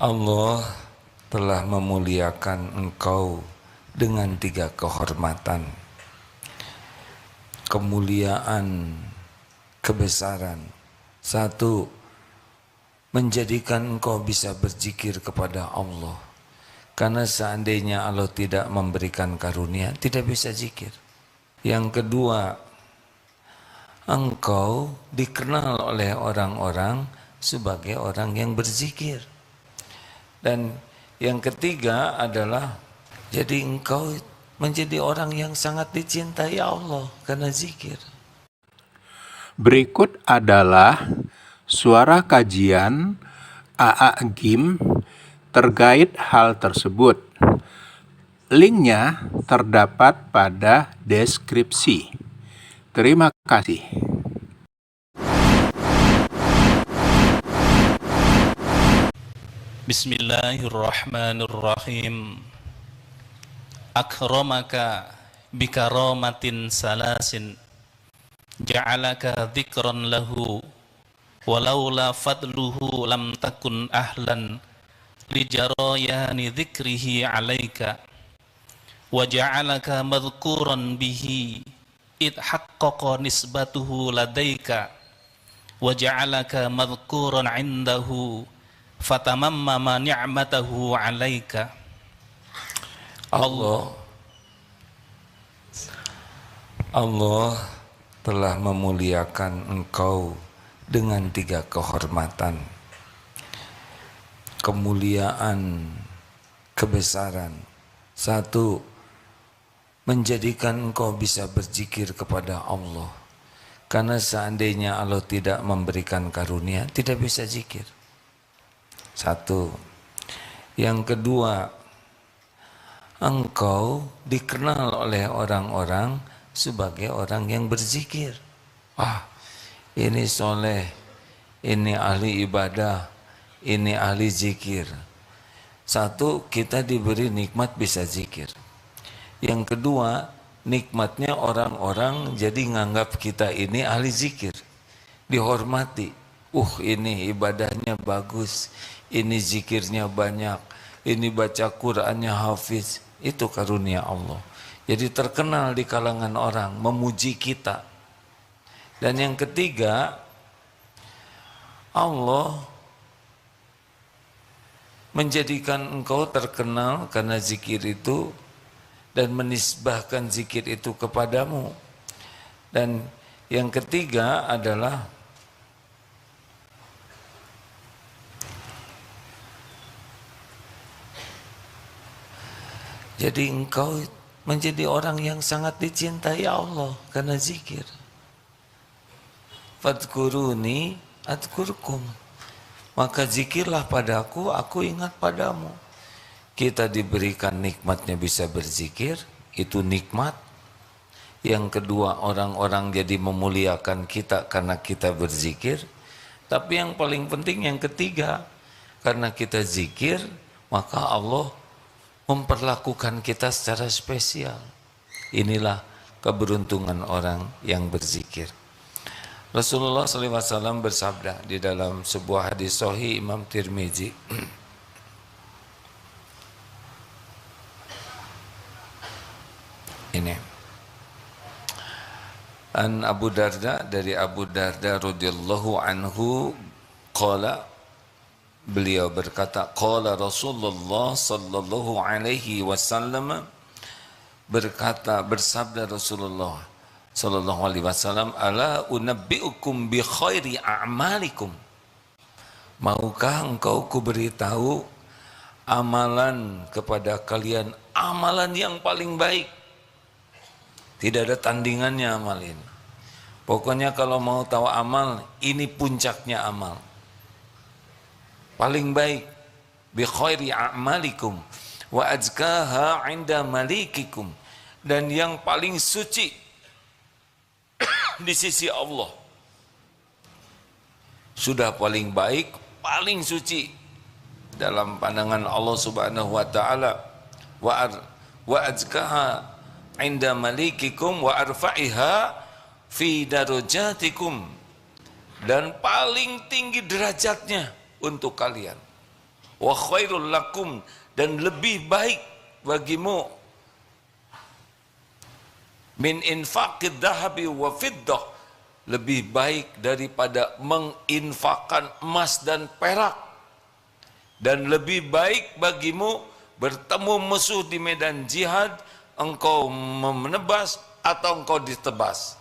Allah telah memuliakan engkau dengan 3 kehormatan, kemuliaan, kebesaran. 1, menjadikan engkau bisa berzikir kepada Allah. Karena seandainya Allah tidak memberikan karunia, tidak bisa zikir. Yang kedua, engkau dikenal oleh orang-orang sebagai orang yang berzikir. Dan yang ketiga adalah jadi engkau menjadi orang yang sangat dicintai Allah karena zikir. Berikut adalah suara kajian AA Gim terkait hal tersebut. Linknya terdapat pada deskripsi. Terima kasih. Bismillahirrahmanirrahim. Akramaka bikaramatin salasin, ja'alaka dzikran lahu, walaula fadluhu lam takun ahlan lijarayani dzikrihi alaika, wa ja'alaka madhkuran bihi id haqqaqa nisbatuhu ladaika, wa ja'alaka madhkuran indahu fatamammama ni'matahu alaika. Allah telah memuliakan engkau dengan 3 kehormatan, kemuliaan, kebesaran. 1, menjadikan engkau bisa berzikir kepada Allah. Karena seandainya Allah tidak memberikan karunia, tidak bisa zikir. 1. Yang kedua, engkau dikenal oleh orang-orang sebagai orang yang berzikir. Ini soleh, ini ahli ibadah, ini ahli zikir. 1, kita diberi nikmat bisa zikir. Yang kedua, nikmatnya orang-orang jadi nganggap kita ini ahli zikir, dihormati. Ini ibadahnya bagus, ini zikirnya banyak, ini baca Qur'annya hafiz. Itu karunia Allah. Jadi terkenal di kalangan orang, memuji kita. Dan yang ketiga, Allah menjadikan engkau terkenal karena zikir itu dan menisbahkan zikir itu kepadamu. Dan yang ketiga adalah jadi engkau menjadi orang yang sangat dicintai Allah karena zikir. Fadhkuruni adhkurkum. Maka zikirlah padaku, aku ingat padamu. Kita diberikan nikmatnya bisa berzikir, itu nikmat. Yang kedua, orang-orang jadi memuliakan kita karena kita berzikir. Tapi yang paling penting yang ketiga, karena kita zikir, maka Allah memperlakukan kita secara spesial. Inilah keberuntungan orang yang berzikir. Rasulullah SAW bersabda di dalam sebuah hadis sahih Imam Tirmizi. Ini an Abu Darda, dari Abu Darda radhiyallahu anhu qala, beliau berkata, qala Rasulullah sallallahu alaihi wasallam, bersabda Rasulullah sallallahu alaihi wasallam, ala unabbiukum bi khairi a'malikum. Maukah engkau kuberitahu amalan kepada kalian, amalan yang paling baik. Tidak ada tandingannya amal ini. Pokoknya kalau mau tahu amal, ini puncaknya amal. Paling baik, bi khairi a'malikum wa azkaha 'inda malikikum, dan yang paling suci di sisi Allah. Sudah paling baik, paling suci dalam pandangan Allah Subhanahu wa taala. Wa azkaha 'inda malikikum wa arfa'iha fi darajatikum, dan paling tinggi derajatnya untuk kalian. wa khairul lakum, dan lebih baik bagimu min infaqid dhahabi wa fiddah, lebih baik daripada menginfakkan emas dan perak, dan lebih baik bagimu bertemu musuh di medan jihad, engkau menebas atau engkau ditebas.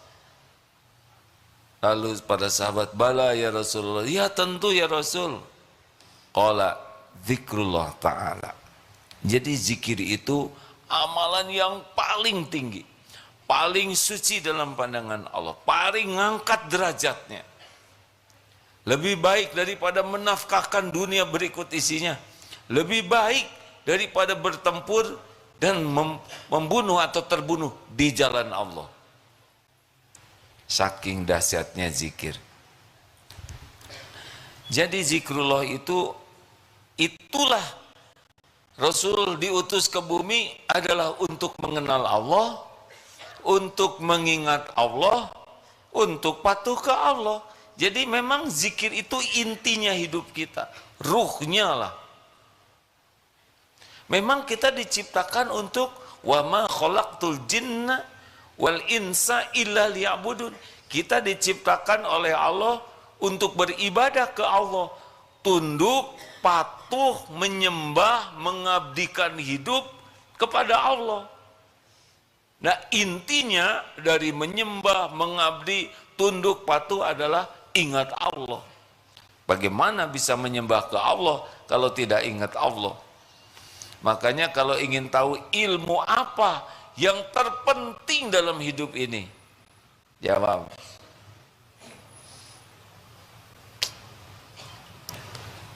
Lalu para sahabat, bala ya Rasulullah, ya tentu ya Rasul. Qala zikrullah ta'ala. Jadi zikir itu amalan yang paling tinggi, paling suci dalam pandangan Allah, paling ngangkat derajatnya. Lebih baik daripada menafkahkan dunia berikut isinya, lebih baik daripada bertempur dan membunuh atau terbunuh di jalan Allah. Saking dahsyatnya zikir. Jadi zikrullah itulah Rasul diutus ke bumi adalah untuk mengenal Allah, untuk mengingat Allah, untuk patuh ke Allah. Jadi memang zikir itu intinya hidup kita, ruhnya lah. Memang kita diciptakan untuk wa ma khalaqtul jinna wal insa illa liya'budun. Kita diciptakan oleh Allah untuk beribadah ke Allah, tunduk, patuh, menyembah, mengabdikan hidup kepada Allah. Nah, intinya dari menyembah, mengabdi, tunduk, patuh adalah ingat Allah. Bagaimana bisa menyembah ke Allah kalau tidak ingat Allah? Makanya kalau ingin tahu ilmu apa yang terpenting dalam hidup ini, jawab.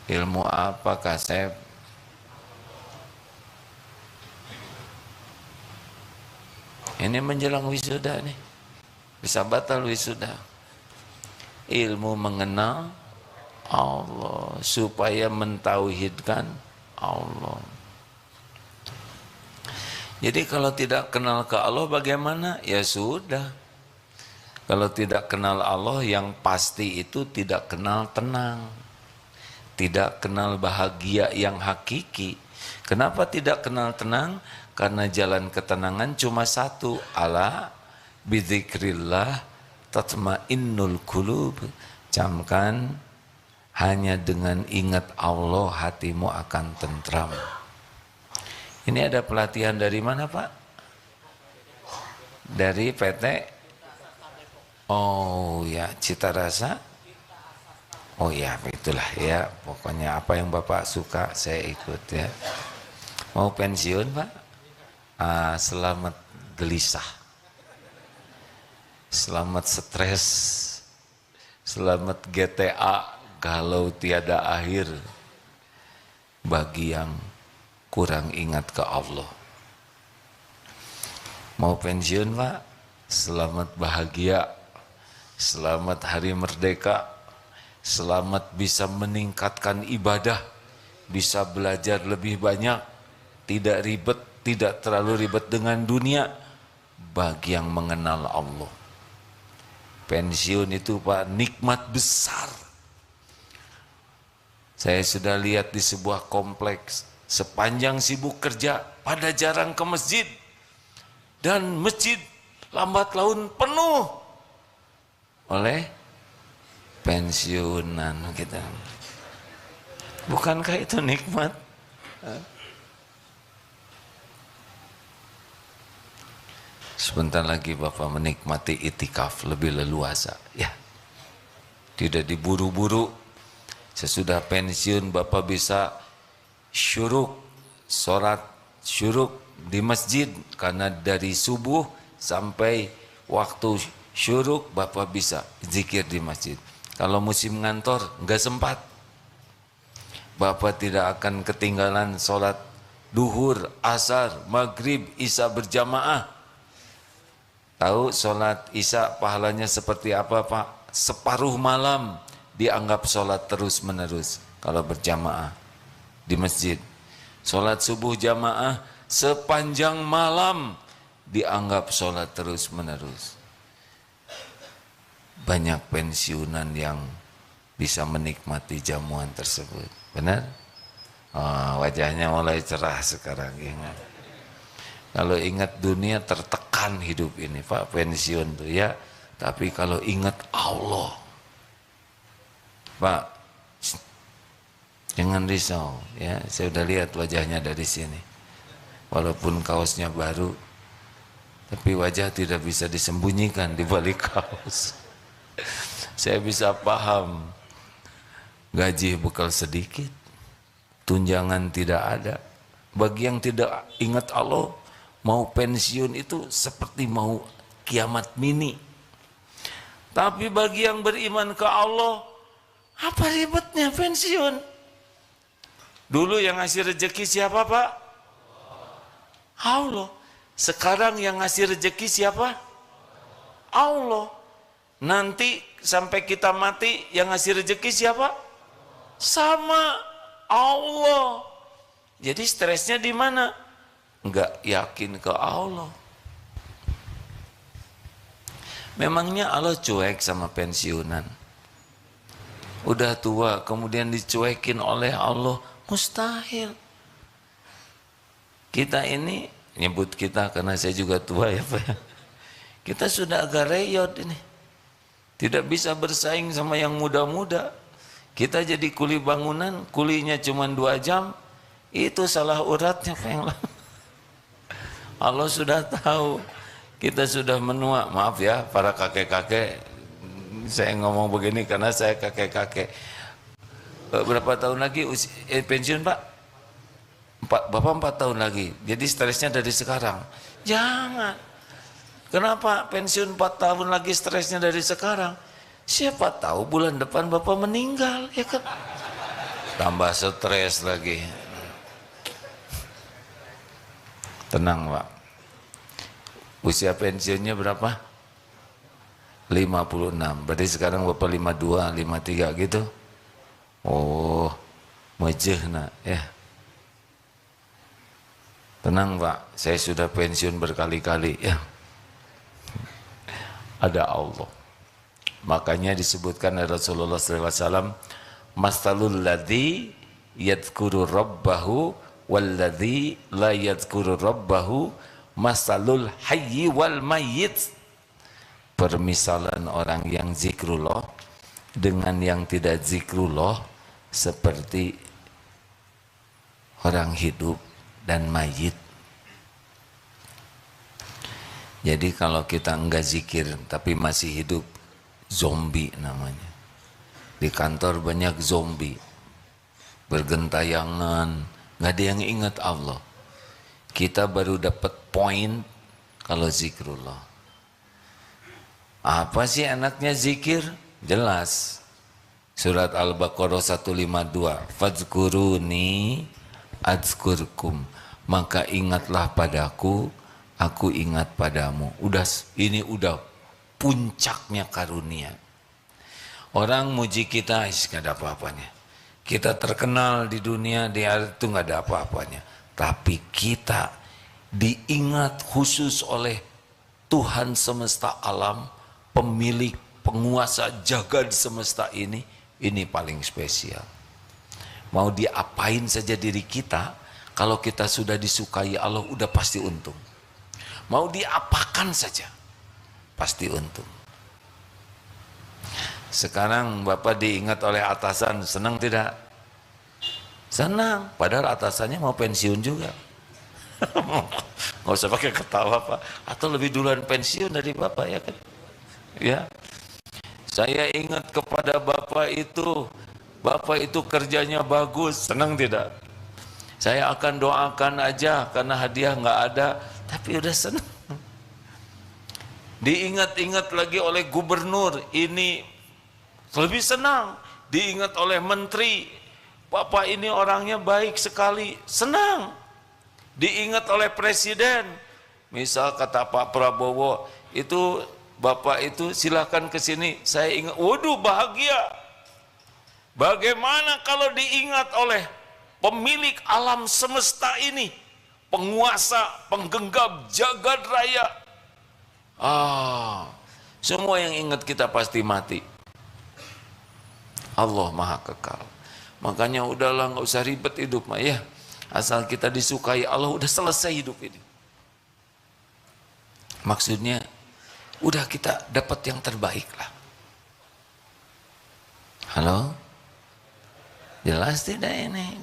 Ilmu apa, Kasep? Ini menjelang wisuda nih, bisa batal wisuda. Ilmu mengenal Allah supaya mentauhidkan Allah. Jadi kalau tidak kenal ke Allah bagaimana? Ya sudah. Kalau tidak kenal Allah, yang pasti itu tidak kenal tenang, tidak kenal bahagia yang hakiki. Kenapa tidak kenal tenang? Karena jalan ketenangan cuma satu, ala bidzikrillah tatmainnul qulub. Camkan, hanya dengan ingat Allah hatimu akan tentram. Ini ada pelatihan dari mana, Pak? Dari PT? Oh ya, Cita Rasa. Oh ya, itulah ya. Pokoknya apa yang Bapak suka saya ikut ya. Mau pensiun, Pak? Selamat gelisah, selamat stres, selamat GTA kalau tiada akhir bagi yang kurang ingat ke Allah. Mau pensiun, Pak? Selamat bahagia, selamat hari merdeka, selamat bisa meningkatkan ibadah, bisa belajar lebih banyak, tidak ribet, tidak terlalu ribet dengan dunia, bagi yang mengenal Allah. Pensiun itu, Pak, nikmat besar. Saya sudah lihat di sebuah kompleks, sepanjang sibuk kerja, pada jarang ke masjid, dan masjid lambat laun penuh oleh pensiunan kita. Bukankah itu nikmat? Sebentar lagi Bapak menikmati itikaf lebih leluasa, ya. Tidak diburu-buru. Sesudah pensiun Bapak bisa syuruk, sholat syuruk di masjid, karena dari subuh sampai waktu syuruk Bapak bisa zikir di masjid. Kalau musim ngantor nggak sempat, Bapak tidak akan ketinggalan sholat duhur, asar, maghrib, isya berjamaah. Tahu sholat isya pahalanya seperti apa, Pak? Separuh malam dianggap sholat terus menerus kalau berjamaah di masjid. Sholat subuh jamaah sepanjang malam dianggap sholat terus menerus. Banyak pensiunan yang bisa menikmati jamuan tersebut. Benar? Wajahnya mulai cerah sekarang. Ingat, kalau ingat dunia tertekan hidup ini Pak, pensiun tuh ya, tapi kalau ingat Allah Pak, jangan risau ya. Saya udah lihat wajahnya dari sini, walaupun kaosnya baru, tapi wajah tidak bisa disembunyikan di balik kaos. Saya bisa paham, gaji bekal sedikit, tunjangan tidak ada. Bagi yang tidak ingat Allah, mau pensiun itu seperti mau kiamat mini. Tapi bagi yang beriman ke Allah, apa ribetnya pensiun? Dulu yang ngasih rezeki siapa Pak? Allah. Sekarang yang ngasih rezeki siapa? Allah. Nanti sampai kita mati yang ngasih rezeki siapa? Sama Allah. Jadi stresnya di mana? Enggak yakin ke Allah. Memangnya Allah cuek sama pensiunan? Udah tua kemudian dicuekin oleh Allah? Mustahil. Kita ini, nyebut kita karena saya juga tua ya Pak, kita sudah agak reyot ini, tidak bisa bersaing sama yang muda-muda. Kita jadi kuli bangunan, kulinya cuma 2 jam, itu salah uratnya Pak yang lain. Allah sudah tahu kita sudah menua. Maaf ya para kakek-kakek, saya ngomong begini karena saya kakek-kakek. Berapa tahun lagi pensiun Pak? Bapak 4 tahun lagi. Jadi stresnya dari sekarang. Jangan. Kenapa pensiun 4 tahun lagi stresnya dari sekarang? Siapa tahu bulan depan Bapak meninggal, ya kan? Tambah stres lagi. Tenang Pak. Usia pensiunnya berapa? 56. Berarti sekarang Bapak 52, 53 gitu. Oh, mejeh nak ya. Tenang Pak, saya sudah pensiun berkali-kali ya. Ada Allah. Makanya disebutkan oleh Rasulullah SAW, masalul ladzi yadhkuru rabbahu walladzi la yadhkuru rabbahu masalul hayyi wal mayyit. Permisalan orang yang zikrullah dengan yang tidak zikrullah seperti orang hidup dan mayit. Jadi kalau kita enggak zikir tapi masih hidup, zombie namanya. Di kantor banyak zombie, bergentayangan, nggak ada yang ingat Allah. Kita baru dapat poin kalau zikrullah. Apa sih enaknya zikir? Jelas. Surat Al-Baqarah 152, fadzkuruni adzkurkum, maka ingatlah padaku, aku ingat padamu. Ini udah puncaknya karunia. Orang muji kita, gak ada apa-apanya. Kita terkenal di dunia, di akhirat itu gak ada apa-apanya. Tapi kita diingat khusus oleh Tuhan semesta alam, pemilik, penguasa jagat semesta ini paling spesial. Mau diapain saja diri kita, kalau kita sudah disukai Allah, udah pasti untung. Mau diapakan saja, pasti untung. Sekarang Bapak diingat oleh atasan, senang tidak? Senang, padahal atasannya mau pensiun juga. Nggak usah pakai ketawa Pak, atau lebih duluan pensiun dari Bapak ya kan? Ya, saya ingat kepada Bapak itu kerjanya bagus, senang tidak? Saya akan doakan aja karena hadiah nggak ada, tapi udah senang. Diingat-ingat lagi oleh gubernur, ini lebih senang. Diingat oleh menteri, Bapak ini orangnya baik sekali, senang. Diingat oleh presiden, misal kata Pak Prabowo, itu Bapak itu silakan ke sini, saya ingat, waduh bahagia. Bagaimana kalau diingat oleh pemilik alam semesta ini, penguasa, penggenggam jagat raya. Semua yang ingat kita pasti mati. Allah Maha Kekal. Makanya udahlah, nggak usah ribet hidup mah ya. Asal kita disukai Allah, udah selesai hidup ini. Maksudnya udah kita dapat yang terbaik lah. Halo? Jelas tidak ini?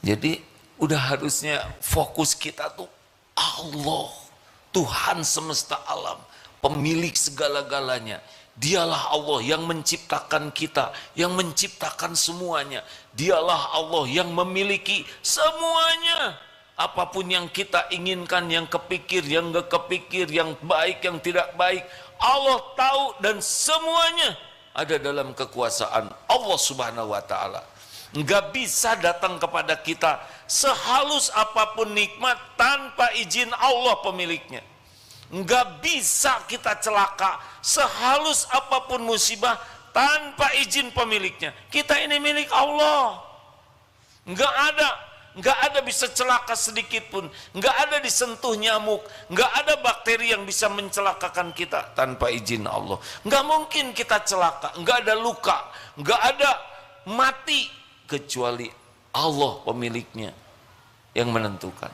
Jadi udah harusnya fokus kita tuh Allah, Tuhan semesta alam, pemilik segala-galanya. Dialah Allah yang menciptakan kita, yang menciptakan semuanya. Dialah Allah yang memiliki semuanya. Apapun yang kita inginkan, yang kepikir, yang gak kepikir, yang baik, yang tidak baik, Allah tahu, dan semuanya ada dalam kekuasaan Allah Subhanahu wa Ta'ala. Nggak bisa datang kepada kita sehalus apapun nikmat tanpa izin Allah pemiliknya. Nggak bisa kita celaka sehalus apapun musibah tanpa izin pemiliknya. Kita ini milik Allah. Nggak ada bisa celaka sedikit pun. Nggak ada disentuh nyamuk. Nggak ada bakteri yang bisa mencelakakan kita tanpa izin Allah. Nggak mungkin kita celaka. Nggak ada luka. Nggak ada mati kecuali Allah pemiliknya yang menentukan.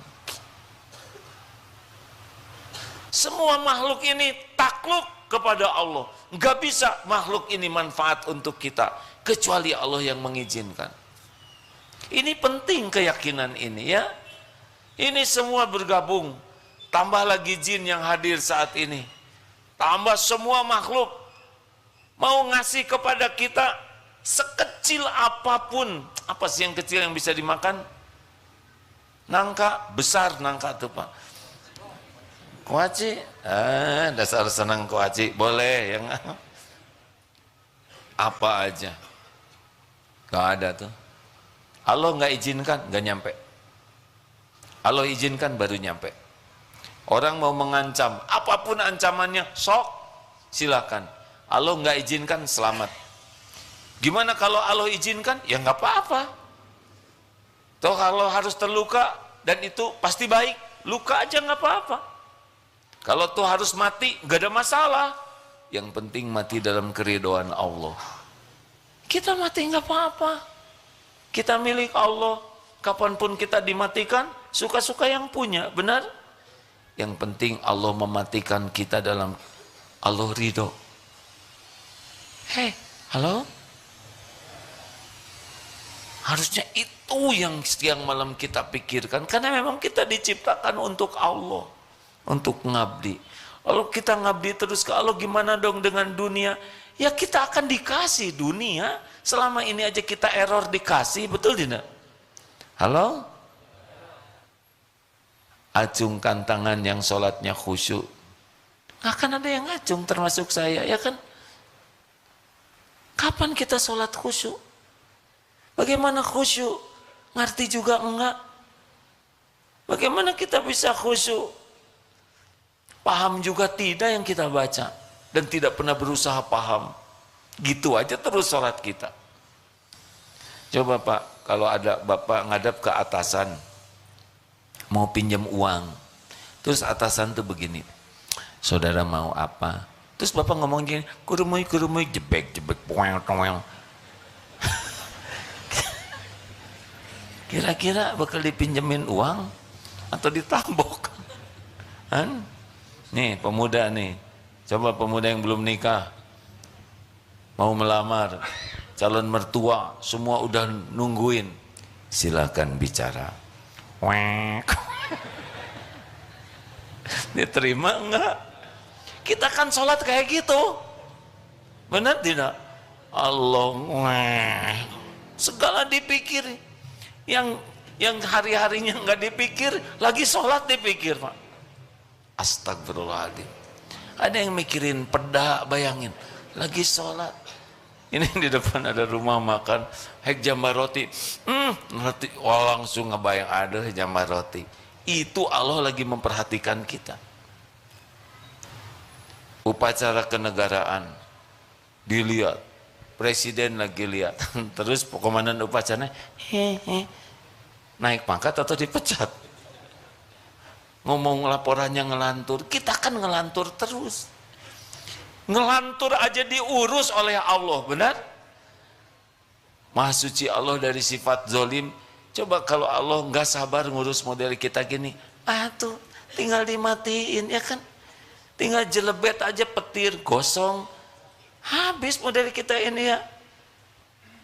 Semua makhluk ini takluk kepada Allah. Nggak bisa makhluk ini manfaat untuk kita kecuali Allah yang mengizinkan. Ini penting keyakinan ini ya. Ini semua bergabung. Tambah lagi jin yang hadir saat ini. Tambah semua makhluk mau ngasih kepada kita sekecil apapun. Apa sih yang kecil yang bisa dimakan? Nangka, besar nangka tuh Pak. Kuaci, dasar senang kuaci, boleh yang apa aja. Gak ada tuh. Allah nggak izinkan, nggak nyampe. Allah izinkan baru nyampe. Orang mau mengancam, apapun ancamannya, sok, silakan. Allah nggak izinkan, selamat. Gimana kalau Allah izinkan? Ya nggak apa-apa. Toh kalau harus terluka dan itu pasti baik, luka aja nggak apa-apa. Kalau tuh harus mati, nggak ada masalah. Yang penting mati dalam keridhaan Allah. Kita mati nggak apa-apa. Kita milik Allah. Kapanpun kita dimatikan, suka-suka yang punya, benar? Yang penting Allah mematikan kita dalam Allah ridho. Hei, halo? Harusnya itu yang siang malam kita pikirkan. Karena memang kita diciptakan untuk Allah. Untuk ngabdi. Kalau kita ngabdi terus ke Allah, gimana dong dengan dunia? Ya kita akan dikasih dunia. Selama ini aja kita error dikasih, betul tidak? Halo? Acungkan tangan yang sholatnya khusyuk. Nggak akan ada yang ngacung, termasuk saya, ya kan? Kapan kita sholat khusyuk? Bagaimana khusyuk? Ngerti juga enggak? Bagaimana kita bisa khusyuk? Paham juga tidak yang kita baca. Dan tidak pernah berusaha paham. Gitu aja terus sholat kita. Coba Pak, kalau ada Bapak ngadap ke atasan, mau pinjam uang. Terus atasan tuh begini, saudara mau apa? Terus Bapak ngomong gini, kurumui, jebek, poel. Kira-kira bakal dipinjemin uang atau ditambok? Han? Nih pemuda nih, coba pemuda yang belum nikah, mau melamar, calon mertua, semua udah nungguin, silakan bicara. Wek. Diterima enggak? Kita kan sholat kayak gitu, benar tidak? Allah, segala dipikir. Yang hari-harinya nggak dipikir, lagi sholat dipikir Pak. Astagfirullahaladzim. Ada yang mikirin peda, bayangin, lagi sholat. Ini di depan ada rumah makan, hek jambar roti. Roti, langsung ngebayang ada jambar roti. Itu Allah lagi memperhatikan kita. Upacara kenegaraan, dilihat. Presiden lagi lihat, terus komandan upacaranya, naik pangkat atau dipecat? Ngomong laporannya ngelantur, kita kan ngelantur terus. Ngelantur aja diurus oleh Allah, benar? Maha suci Allah dari sifat zolim. Coba kalau Allah nggak sabar ngurus model kita gini, tuh tinggal dimatiin ya kan, tinggal jelebet aja petir gosong, habis model kita ini ya.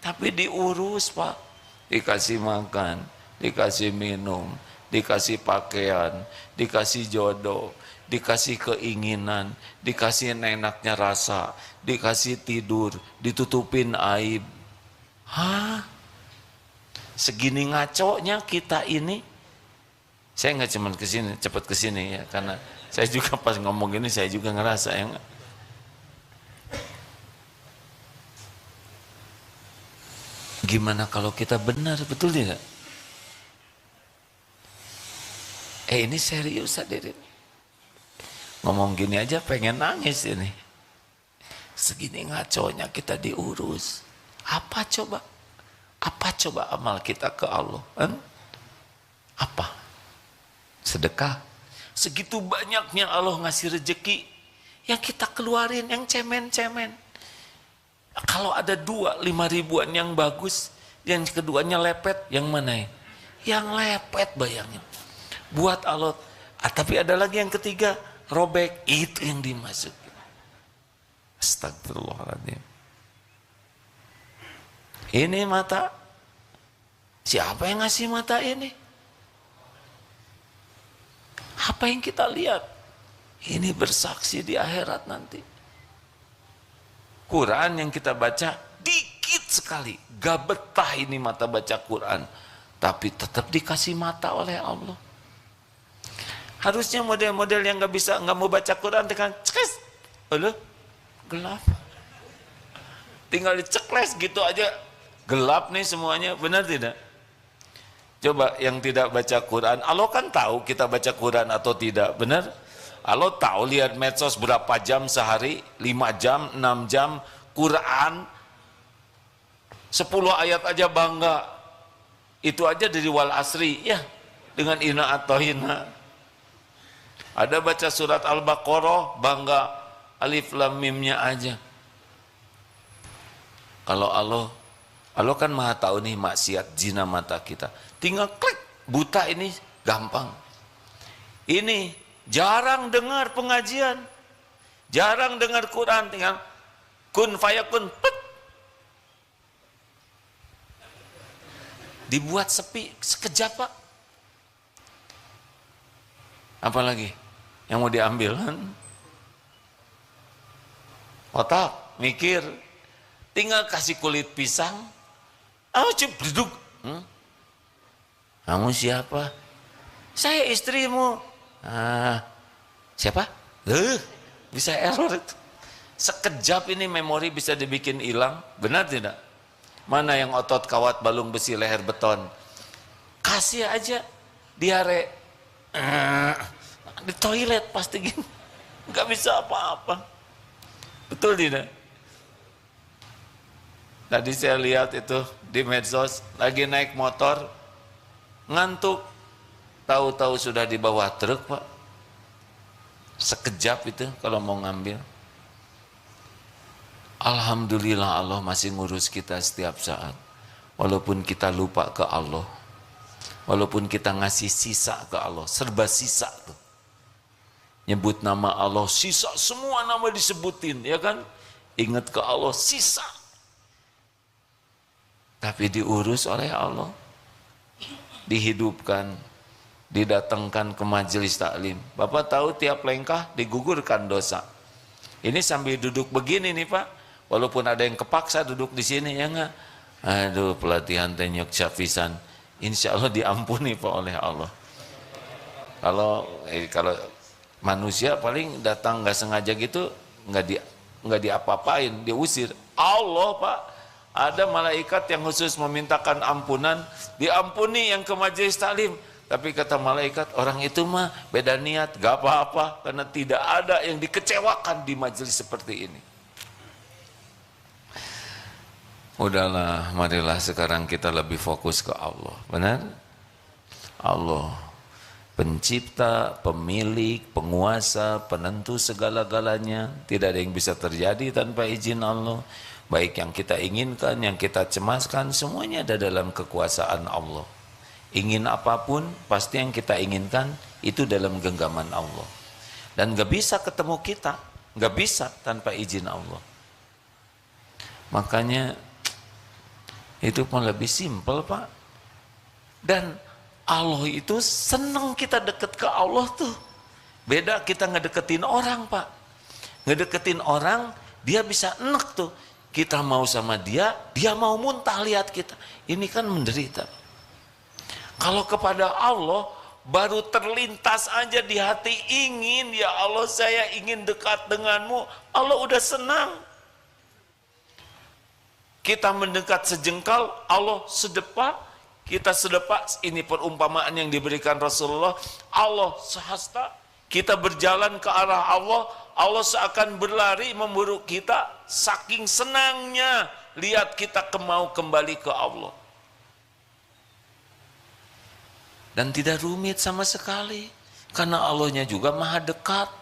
Tapi diurus Pak, dikasih makan, dikasih minum, dikasih pakaian, dikasih jodoh, dikasih keinginan, dikasih enaknya rasa, dikasih tidur, ditutupin aib. Segini ngaconya kita ini. Saya nggak cuma kesini, cepat kesini ya, karena saya juga pas ngomong ini saya juga ngerasa ya. Gimana kalau kita benar, betul tidak? Ini serius hadirin. Ngomong gini aja pengen nangis ini. Segini ngaconya kita diurus. Apa coba? Apa coba amal kita ke Allah? Apa? Sedekah. Segitu banyaknya Allah ngasih rezeki, yang kita keluarin yang cemen-cemen. Kalau ada 5 ribuan yang bagus, yang keduanya lepet, yang mana ya? Yang lepet bayangin. Buat Allah. Tapi ada lagi yang ketiga, robek, itu yang dimasukin. Astagfirullahaladzim. Ini mata, siapa yang ngasih mata ini? Apa yang kita lihat? Ini bersaksi di akhirat nanti. Quran yang kita baca dikit sekali, gak betah ini mata baca Quran, tapi tetap dikasih mata oleh Allah. Harusnya model-model yang nggak mau baca Quran dengan cekes, gelap, tinggal dicekles gitu aja. Gelap nih semuanya, benar tidak? Coba yang tidak baca Quran, Allah kan tahu kita baca Quran atau tidak, benar? Allah tahu, lihat medsos berapa jam sehari, 5 jam, 6 jam, Quran 10 ayat aja bangga. Itu aja dari wal asri, ya, dengan ina atau hina. Ada baca surat Al-Baqarah, bangga, alif lam mimnya aja. Kalau Allah kan maha tahu nih maksiat zina mata kita. Tinggal klik, buta ini gampang. Ini jarang dengar pengajian, jarang dengar Quran, tinggal kun fayakun, pet. Dibuat sepi sekejap Pak. Apalagi yang mau diambil? Otak, mikir, tinggal kasih kulit pisang. Cip duduk. Kamu siapa? Saya istrimu. Siapa? Bisa error itu. Sekejap ini memori bisa dibikin hilang. Benar tidak? Mana yang otot kawat balung besi leher beton? Kasih aja diare. Di toilet pasti gini. Nggak bisa apa-apa. Betul tidak? Tadi saya lihat itu di medsos, lagi naik motor, ngantuk, tahu-tahu sudah di bawah truk Pak. Sekejap itu kalau mau ngambil. Alhamdulillah Allah masih ngurus kita setiap saat. Walaupun kita lupa ke Allah, walaupun kita ngasih sisa ke Allah, serba sisa tuh. Nyebut nama Allah, sisa, semua nama disebutin, ya kan? Ingat ke Allah, sisa. Tapi diurus oleh Allah, dihidupkan, didatangkan ke majelis taklim. Bapak tahu tiap langkah digugurkan dosa. Ini sambil duduk begini nih Pak, walaupun ada yang kepaksa duduk di sini ya enggak. Aduh, pelatihan tenyok syafisan, insya Allah diampuni Pak oleh Allah. Kalau manusia paling datang nggak sengaja gitu, nggak diapa-apain, diusir. Allah Pak, ada malaikat yang khusus memintakan ampunan, diampuni yang ke majelis taklim. Tapi kata malaikat, orang itu mah beda niat, gak apa-apa, karena tidak ada yang dikecewakan di majelis seperti ini. Udahlah, marilah sekarang kita lebih fokus ke Allah. Benar? Allah pencipta, pemilik, penguasa, penentu segala-galanya. Tidak ada yang bisa terjadi tanpa izin Allah. Baik yang kita inginkan, yang kita cemaskan, semuanya ada dalam kekuasaan Allah. Ingin apapun, pasti yang kita inginkan itu dalam genggaman Allah. Dan gak bisa ketemu kita, gak bisa tanpa izin Allah. Makanya itu pun lebih simpel, Pak. Dan Allah itu senang kita deket ke Allah tuh. Beda kita ngedeketin orang, Pak. Ngedeketin orang, dia bisa enek tuh. Kita mau sama dia, dia mau muntah lihat kita. Ini kan menderita. Kalau kepada Allah, baru terlintas aja di hati ingin, ya Allah saya ingin dekat denganmu. Allah udah senang. Kita mendekat sejengkal, Allah sedepak. Kita sedepak, ini perumpamaan yang diberikan Rasulullah. Allah sehasta, kita berjalan ke arah Allah, Allah seakan berlari memburu kita, saking senangnya lihat kita mau kembali ke Allah. Dan tidak rumit sama sekali, karena Allahnya juga maha dekat.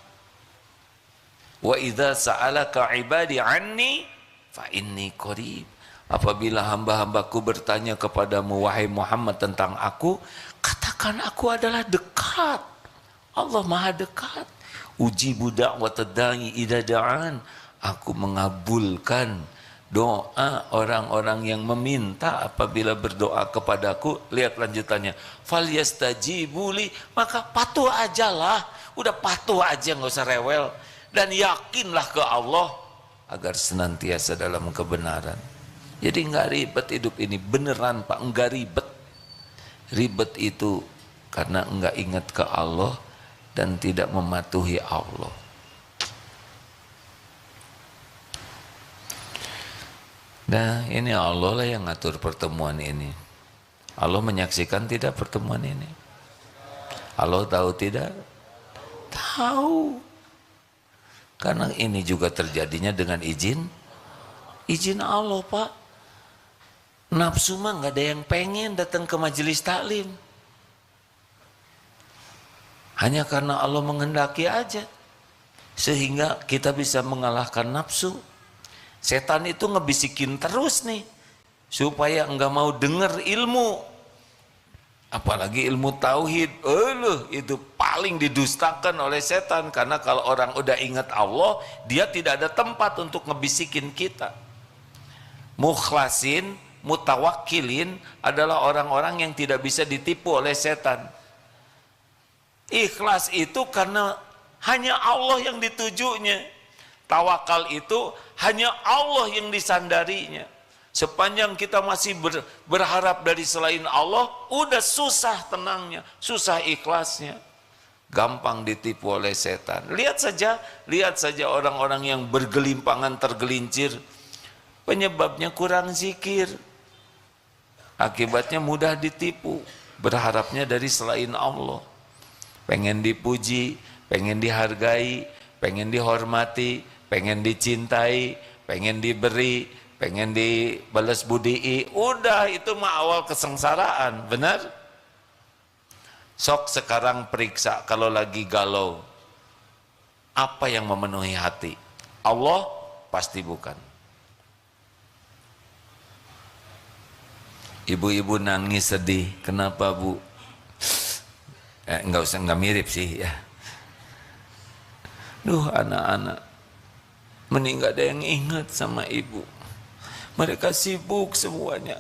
Wa idza sa'alaka ibadi anni fa inni qarib. Apabila hamba-hambaku bertanya kepadamu wahai Muhammad tentang aku, katakan aku adalah dekat. Allah maha dekat. Ujibu da'watad da'i idza da'an. Aku mengabulkan doa orang-orang yang meminta apabila berdoa kepadaku. Lihat lanjutannya. Falyastajibuli, maka patuh ajalah. Udah patuh aja, nggak usah rewel. Dan yakinlah ke Allah agar senantiasa dalam kebenaran. Jadi nggak ribet hidup ini, beneran Pak, nggak ribet. Ribet itu karena nggak ingat ke Allah dan tidak mematuhi Allah. Nah ini Allah lah yang ngatur pertemuan ini. Allah menyaksikan tidak pertemuan ini? Allah tahu tidak? Tahu. Karena ini juga terjadinya dengan izin Allah, Pak. Nafsu mah nggak ada yang pengen datang ke majelis taklim. Hanya karena Allah menghendaki aja. Sehingga kita bisa mengalahkan nafsu. Setan itu ngebisikin terus nih. Supaya enggak mau dengar ilmu. Apalagi ilmu tauhid. Itu paling didustakan oleh setan. Karena kalau orang udah ingat Allah, dia tidak ada tempat untuk ngebisikin kita. Mukhlasin, mutawakkilin adalah orang-orang yang tidak bisa ditipu oleh setan. Ikhlas itu karena hanya Allah yang ditujunya. Tawakal itu hanya Allah yang disandarinya. Sepanjang kita masih berharap dari selain Allah, udah susah tenangnya, susah ikhlasnya. Gampang ditipu oleh setan. Lihat saja orang-orang yang bergelimpangan tergelincir. Penyebabnya kurang zikir. Akibatnya mudah ditipu, berharapnya dari selain Allah. Pengen dipuji, pengen dihargai, pengen dihormati, pengen dicintai, pengen diberi, pengen dibalas budii. Udah itu mah awal kesengsaraan, benar? Sok sekarang periksa kalau lagi galau. Apa yang memenuhi hati? Allah? Pasti bukan. Ibu-ibu nangis sedih, kenapa Bu? Nggak mirip sih ya. Duh anak-anak, mending gak ada yang ingat sama ibu. Mereka sibuk semuanya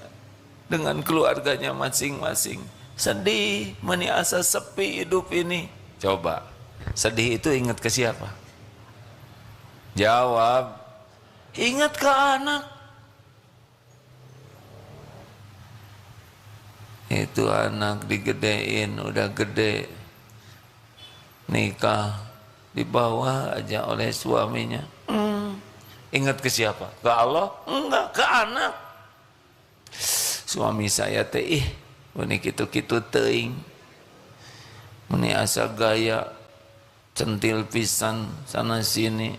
dengan keluarganya masing-masing. Sedih, meniasa sepi hidup ini. Coba, sedih itu ingat ke siapa? Jawab, ingat ke anak. Itu anak digedein, udah gede, nikah, dibawa aja oleh suaminya. Ingat ke siapa? Ke Allah? Enggak, ke anak. Suami saya teh, ini kitu-kitu teuing, ini asa gaya, centil pisan sana sini.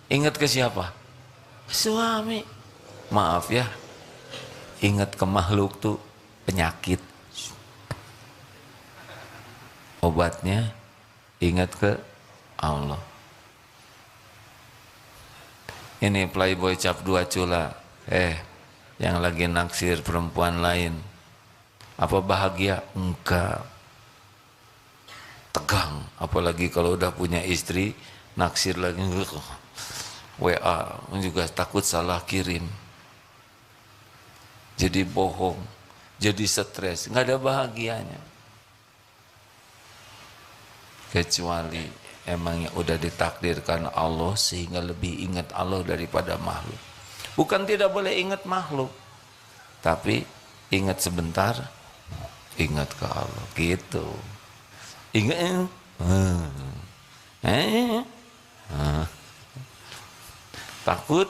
Ingat ke siapa? Suami. Maaf ya, ingat ke makhluk tuh penyakit. Obatnya ingat ke Allah. Ini playboy cap 2 cula, yang lagi naksir perempuan lain, apa bahagia? Enggak. Tegang, apalagi kalau udah punya istri, naksir lagi, WA juga takut salah kirim, jadi bohong, jadi stres, nggak ada bahagianya. Kecuali emangnya udah ditakdirkan Allah sehingga lebih ingat Allah daripada makhluk. Bukan tidak boleh ingat makhluk, tapi ingat sebentar, ingat ke Allah gitu. Ingat takut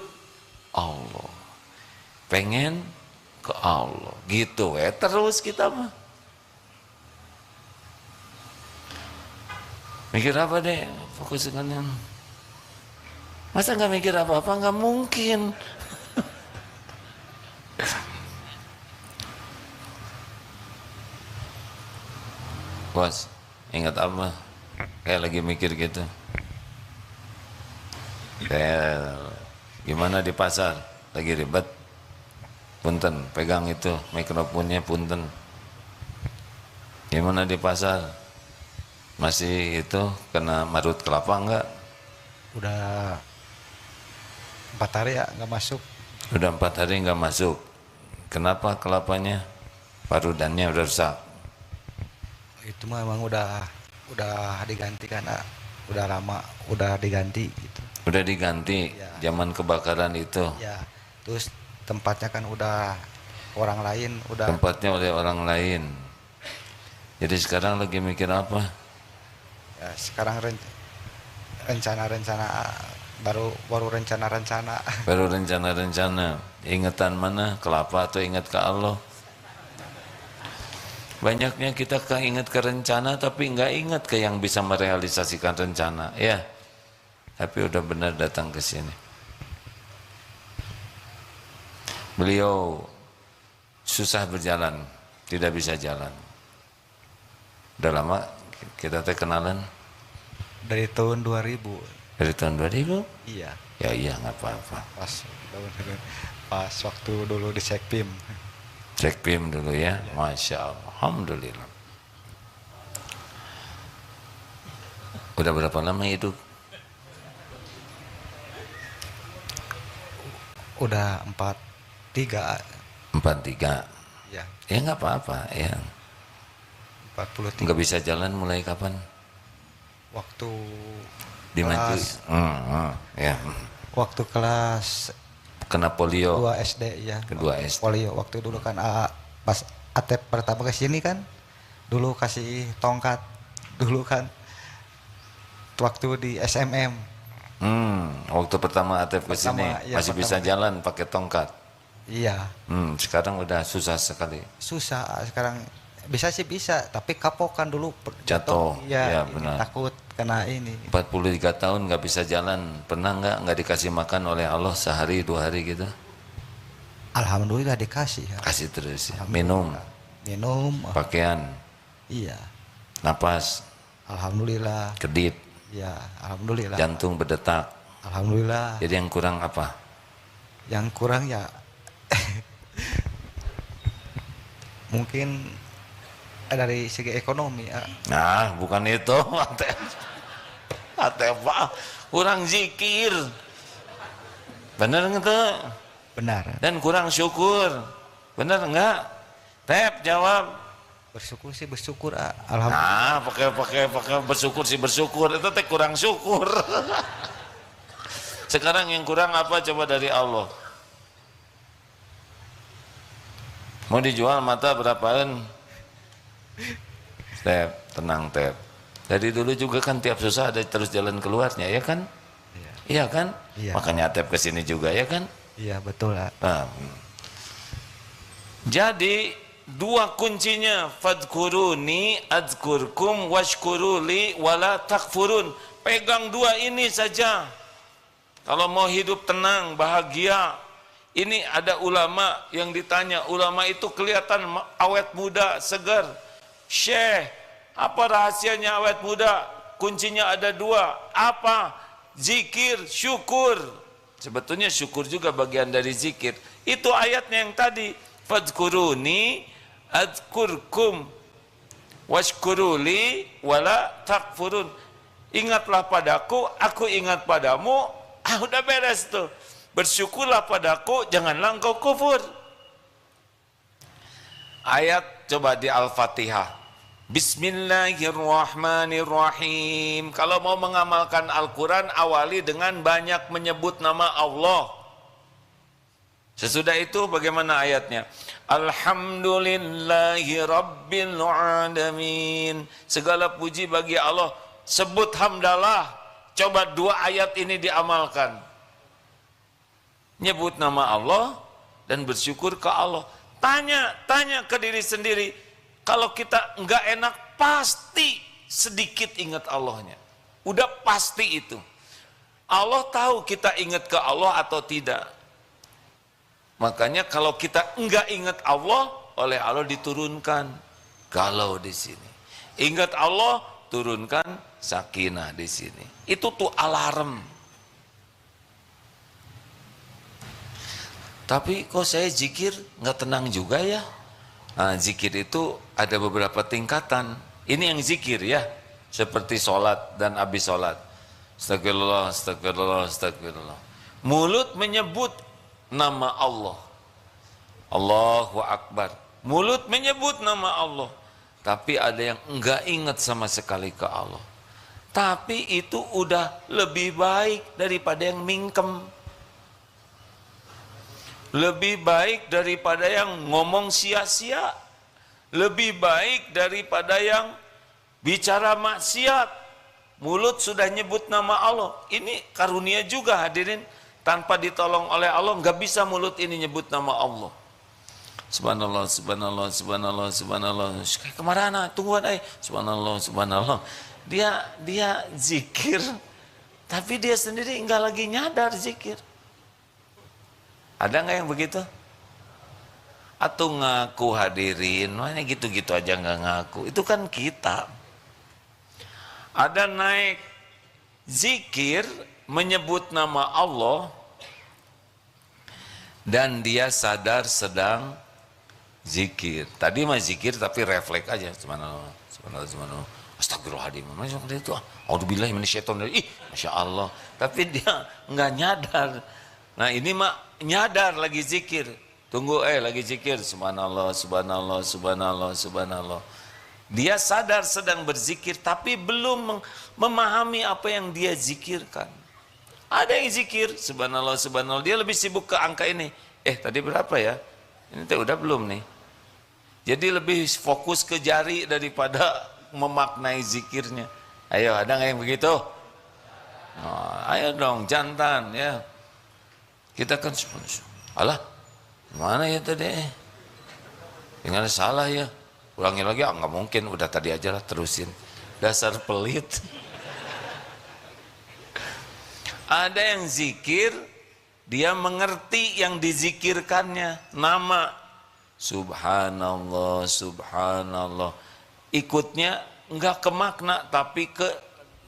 Allah, pengen ke Allah gitu terus kita mah. Mikir apa deh, fokus dengan yang masa nggak mikir apa-apa, nggak mungkin. Bos, ingat apa? Kayak lagi mikir gitu. Kayak gimana di pasar, lagi ribet. Punten, pegang itu mikrofonnya punten. Gimana di pasar? Masih itu kena marut kelapa enggak? Udah 4 hari ya nggak masuk. Udah 4 hari enggak masuk. Kenapa kelapanya? Parudannya udah rusak. Itu mah emang udah diganti karena udah lama udah diganti gitu. Udah diganti Ya. Zaman kebakaran itu. Ya, terus tempatnya kan udah orang lain, udah Tempatnya oleh orang lain. Jadi sekarang lagi mikir apa? ya sekarang rencana-rencana baru rencana-rencana. Baru rencana-rencana. Ingatan mana? Kelapa atau ingat ke Allah? Banyaknya kita ingat ke rencana tapi nggak ingat ke yang bisa merealisasikan rencana, ya. Tapi udah benar datang ke sini. Beliau susah berjalan, tidak bisa jalan. Udah lama kita kenalan? Dari tahun 2000. Dari tahun 2000? Iya. Ya iya nggak apa-apa. Pas waktu dulu di Sekpim. Cek PIM dulu ya, Masya Allah, Alhamdulillah. Udah berapa lama hidup? Udah 43. 43. Ya, Ya nggak apa-apa ya. 43. Nggak bisa jalan mulai kapan? Waktu Dimaju. kelas Ya. waktu kelas Kena polio. 2 SD ya. Kedua SD. Polio waktu dulu kan pas Atep pertama ke sini kan dulu kasih tongkat dulu kan waktu di SMM. Waktu pertama Atef ke sini Iya, masih bisa jalan pakai tongkat. Iya, Sekarang udah susah sekali. susah sekarang bisa sih bisa tapi kapok kan dulu Jatuh. Ya, Iya, benar. takut kena ini. 43 tahun nggak bisa jalan. Pernah nggak dikasih makan oleh Allah sehari 2 hari gitu? Alhamdulillah dikasih ya. Kasih terus ya. Minum, Minum, pakaian, iya. napas, Alhamdulillah. kedip, Ya, alhamdulillah. jantung berdetak. Alhamdulillah. Jadi yang kurang apa? Yang kurang ya mungkin dari segi ekonomi ya. Nah, bukan itu. Atef, kurang zikir. Bener nggak? Benar. Dan kurang syukur. Bener nggak? Tep jawab. Bersyukur sih bersyukur. Alhamdulillah. Pakai bersyukur sih bersyukur. Itu teh kurang syukur. Sekarang yang kurang apa coba dari Allah? Mau dijual mata berapaan? Tep, tenang Tep. Dari dulu juga kan tiap susah ada terus jalan keluarnya, ya kan? Iya. Iya kan? Iya. Makanya Tep kesini juga, ya kan? Iya betul lah. Jadi dua kuncinya, fadkuruni adzkurkum washkuruli wala takfurun. Pegang dua ini saja. Kalau mau hidup tenang, bahagia. Ini ada ulama yang ditanya, ulama itu kelihatan awet muda, segar. Syekh, Apa rahasianya awet muda? Kuncinya ada dua. Apa? Zikir, syukur. Sebetulnya syukur juga bagian dari zikir. Itu ayatnya yang tadi. Fadkuruni adkurkum washkuruli wala takfurun. Ingatlah padaku, aku ingat padamu. Udah beres tuh. Bersyukurlah padaku, janganlah engkau kufur. Ayat coba di Al-Fatihah. Bismillahirrahmanirrahim. Kalau mau mengamalkan Al-Quran, awali dengan banyak menyebut nama Allah. Sesudah itu bagaimana ayatnya? Alhamdulillahi Rabbil Alamin. Segala puji bagi Allah. Sebut hamdalah. Coba 2 ayat ini diamalkan. Nyebut nama Allah dan bersyukur ke Allah. Tanya ke diri sendiri. Kalau kita enggak enak, pasti sedikit ingat Allahnya. Udah pasti itu. Allah tahu kita ingat ke Allah atau tidak. Makanya kalau kita enggak ingat Allah, oleh Allah diturunkan galau di sini. Ingat Allah, turunkan sakinah di sini. Itu tuh alarm. Tapi kok saya zikir nggak tenang juga ya? Nah, zikir itu ada beberapa tingkatan. Ini yang zikir ya, seperti sholat dan habis sholat. Astagfirullah, astagfirullah, astagfirullah. Mulut menyebut nama Allah. Allahu Akbar. Mulut menyebut nama Allah. Tapi ada yang enggak ingat sama sekali ke Allah. Tapi itu udah lebih baik daripada yang mingkem. Lebih baik daripada yang ngomong sia-sia. Lebih baik daripada yang bicara maksiat. Mulut sudah nyebut nama Allah. Ini karunia juga hadirin. Tanpa ditolong oleh Allah, nggak bisa mulut ini nyebut nama Allah. Subhanallah, subhanallah, subhanallah, subhanallah. Kemana? Tungguan, subhanallah, subhanallah. Dia zikir, tapi dia sendiri nggak lagi nyadar zikir. Ada nggak yang begitu? Atau ngaku hadirin, makanya gitu-gitu aja nggak ngaku. Itu kan kita. Ada naik zikir, menyebut nama Allah, dan dia sadar sedang zikir. Tadi mah zikir tapi refleks aja. Subhanallah, subhanallah, subhanallah. Astagfirullahaladzim. Itu, auzubillahi minasyaitonir rajim. Masya Allah. Tapi dia nggak nyadar. Nah ini mah nyadar lagi zikir. Tunggu, lagi zikir. Subhanallah, subhanallah, subhanallah, subhanallah. Dia sadar sedang berzikir, tapi belum memahami apa yang dia zikirkan. Ada yang zikir, subhanallah, subhanallah. Dia lebih sibuk ke angka ini. Tadi berapa ya? Ini udah belum nih? Jadi lebih fokus ke jari daripada memaknai zikirnya. Ayo, ada nggak yang begitu? Ayo dong, jantan ya. Kita kan alah, mana ya tadi? Dengan salah ya. Ulangi lagi, nggak mungkin. Udah tadi aja lah, terusin. Dasar pelit. Ada yang zikir, dia mengerti yang dizikirkannya. Nama Subhanallah, Subhanallah. Ikutnya enggak ke makna, tapi ke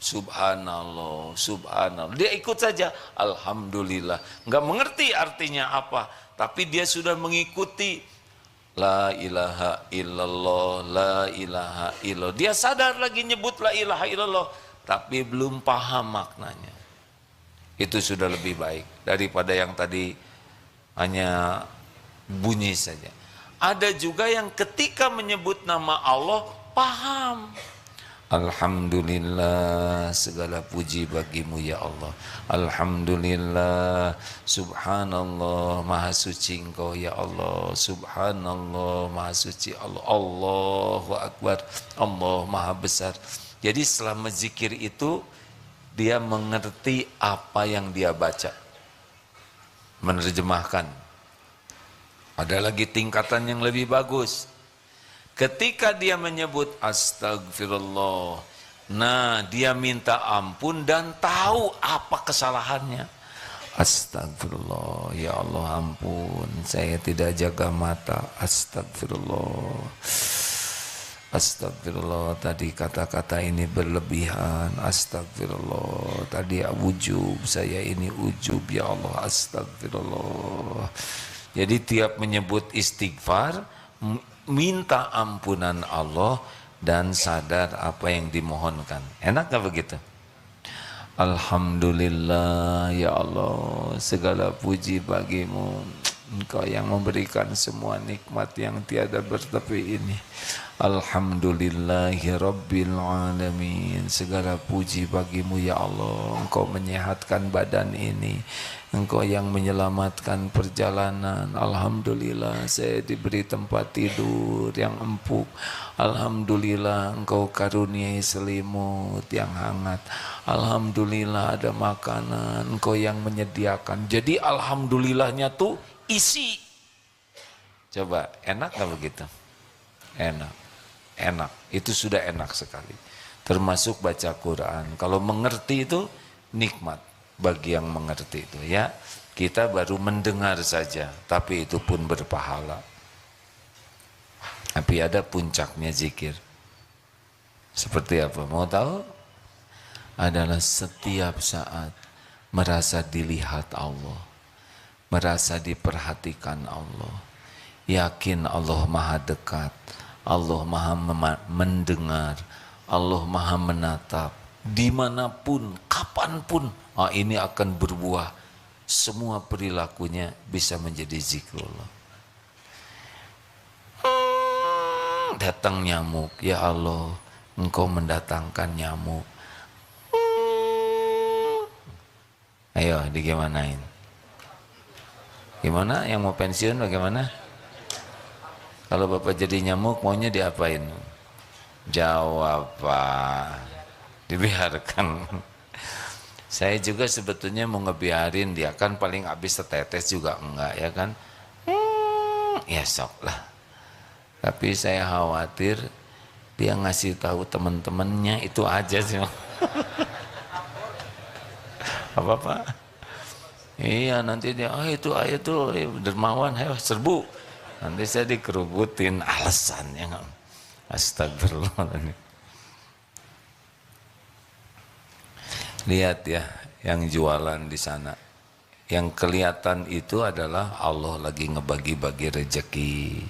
Subhanallah, Subhanallah. Dia ikut saja, Alhamdulillah. Enggak mengerti artinya apa, tapi dia sudah mengikuti. La ilaha illallah, la ilaha illallah. Dia sadar lagi nyebut la ilaha illallah, tapi belum paham maknanya. Itu sudah lebih baik daripada yang tadi hanya bunyi saja. Ada juga yang ketika menyebut nama Allah paham. Alhamdulillah, segala puji bagimu ya Allah. Alhamdulillah, subhanallah, maha suci engkau ya Allah. Subhanallah, maha suci Allah. Allahu Akbar, Allah maha besar. Jadi selama zikir itu dia mengerti apa yang dia baca, menerjemahkan. Ada lagi tingkatan yang lebih bagus. Ketika dia menyebut astagfirullah, nah dia minta ampun dan tahu apa kesalahannya. Astagfirullah, ya Allah ampun, saya tidak jaga mata. Astagfirullah. Astagfirullah, tadi kata-kata ini berlebihan. Astagfirullah, tadi ujub, saya ini ujub, ya Allah, astagfirullah. Jadi tiap menyebut istighfar, minta ampunan Allah dan sadar apa yang dimohonkan. Enak gak begitu? Alhamdulillah, ya Allah, segala puji bagimu. Engkau yang memberikan semua nikmat yang tiada bertepi ini. Alhamdulillahi Rabbil Alamin. Segala puji bagimu ya Allah. Engkau menyehatkan badan ini. Engkau yang menyelamatkan perjalanan. Alhamdulillah saya diberi tempat tidur yang empuk. Alhamdulillah Engkau karuniai selimut yang hangat. Alhamdulillah ada makanan. Engkau yang menyediakan. Jadi alhamdulillahnya tuh isi. Coba, enak gak begitu? Enak, enak. Itu sudah enak sekali. Termasuk baca Quran. Kalau mengerti itu nikmat bagi yang mengerti itu ya. Kita baru mendengar saja, tapi itu pun berpahala. Tapi ada puncaknya zikir. Seperti apa? Mau tahu? Adalah setiap saat merasa dilihat Allah. Merasa diperhatikan Allah, yakin Allah maha dekat, Allah maha mendengar, Allah maha menatap, dimanapun, kapanpun, ini akan berbuah, semua perilakunya bisa menjadi zikrullah. Datang nyamuk, ya Allah, Engkau mendatangkan nyamuk. Ayo, digimanain? Gimana? Yang mau pensiun bagaimana? Kalau Bapak jadi nyamuk maunya diapain? Jawab Pak. Dibiarkan. Saya juga sebetulnya mau ngebiarin dia, kan paling habis setetes juga enggak ya kan? Ya sok lah. Tapi saya khawatir dia ngasih tahu teman-temannya itu aja sih. Apa Pak? Iya nanti dia, itu ayat tuh dermawan, ayo serbu. Nanti saya dikerubutin alasannya. Astagfirullah. Lihat ya, yang jualan di sana. Yang kelihatan itu adalah Allah lagi ngebagi-bagi rezeki.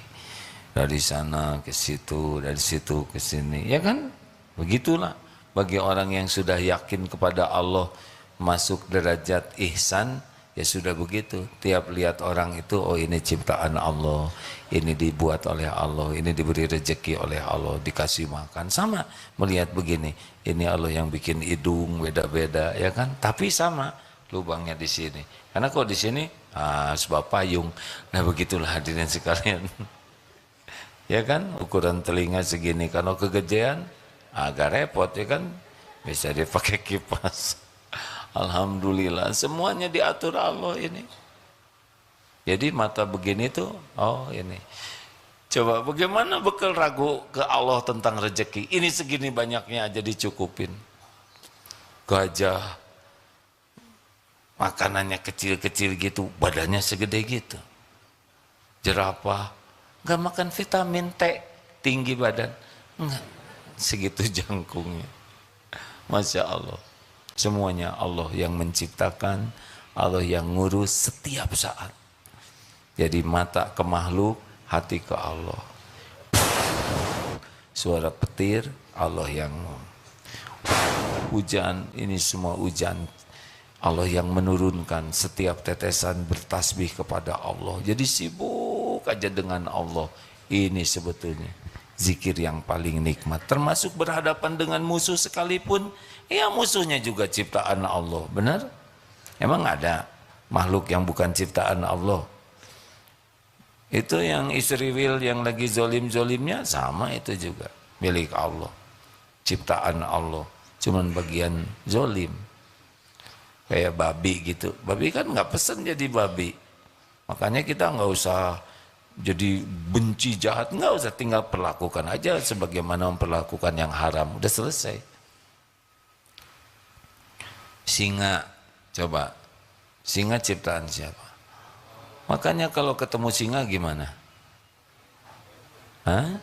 Dari sana ke situ, dari situ ke sini. Ya kan? Begitulah. Bagi orang yang sudah yakin kepada Allah, masuk derajat ihsan, ya sudah begitu. Tiap lihat orang itu, oh ini ciptaan Allah, ini dibuat oleh Allah, ini diberi rezeki oleh Allah, dikasih makan. Sama melihat begini, ini Allah yang bikin hidung beda-beda ya kan, tapi sama lubangnya di sini. Karena kalau di sini sebab payung. Nah begitulah hadirin sekalian. Ya kan, ukuran telinga segini, kalau kegedean agak repot ya kan, bisa dipakai kipas. Alhamdulillah semuanya diatur Allah ini. Jadi mata begini tuh, oh ini. Coba bagaimana bekal ragu ke Allah tentang rezeki? Ini segini banyaknya aja dicukupin. Gajah makanannya kecil-kecil gitu, badannya segede gitu. Jerapah nggak makan vitamin T, tinggi badan, enggak, segitu jangkungnya. Masya Allah. Semuanya Allah yang menciptakan, Allah yang ngurus setiap saat. Jadi mata ke makhluk, hati ke Allah. Suara petir, Allah yang hujan, ini semua hujan. Allah yang menurunkan, setiap tetesan bertasbih kepada Allah. Jadi sibuk aja dengan Allah. Ini sebetulnya zikir yang paling nikmat. Termasuk berhadapan dengan musuh sekalipun, ya musuhnya juga ciptaan Allah, benar? Emang ada makhluk yang bukan ciptaan Allah? Itu yang Israel yang lagi zolim-zolimnya sama itu juga milik Allah, ciptaan Allah, cuman bagian zolim. Kayak babi gitu, babi kan nggak pesen jadi babi, makanya kita nggak usah jadi benci jahat, nggak usah, tinggal perlakukan aja sebagaimana memperlakukan yang haram, udah selesai. Singa, coba, singa ciptaan siapa? Makanya kalau ketemu singa gimana? Hah?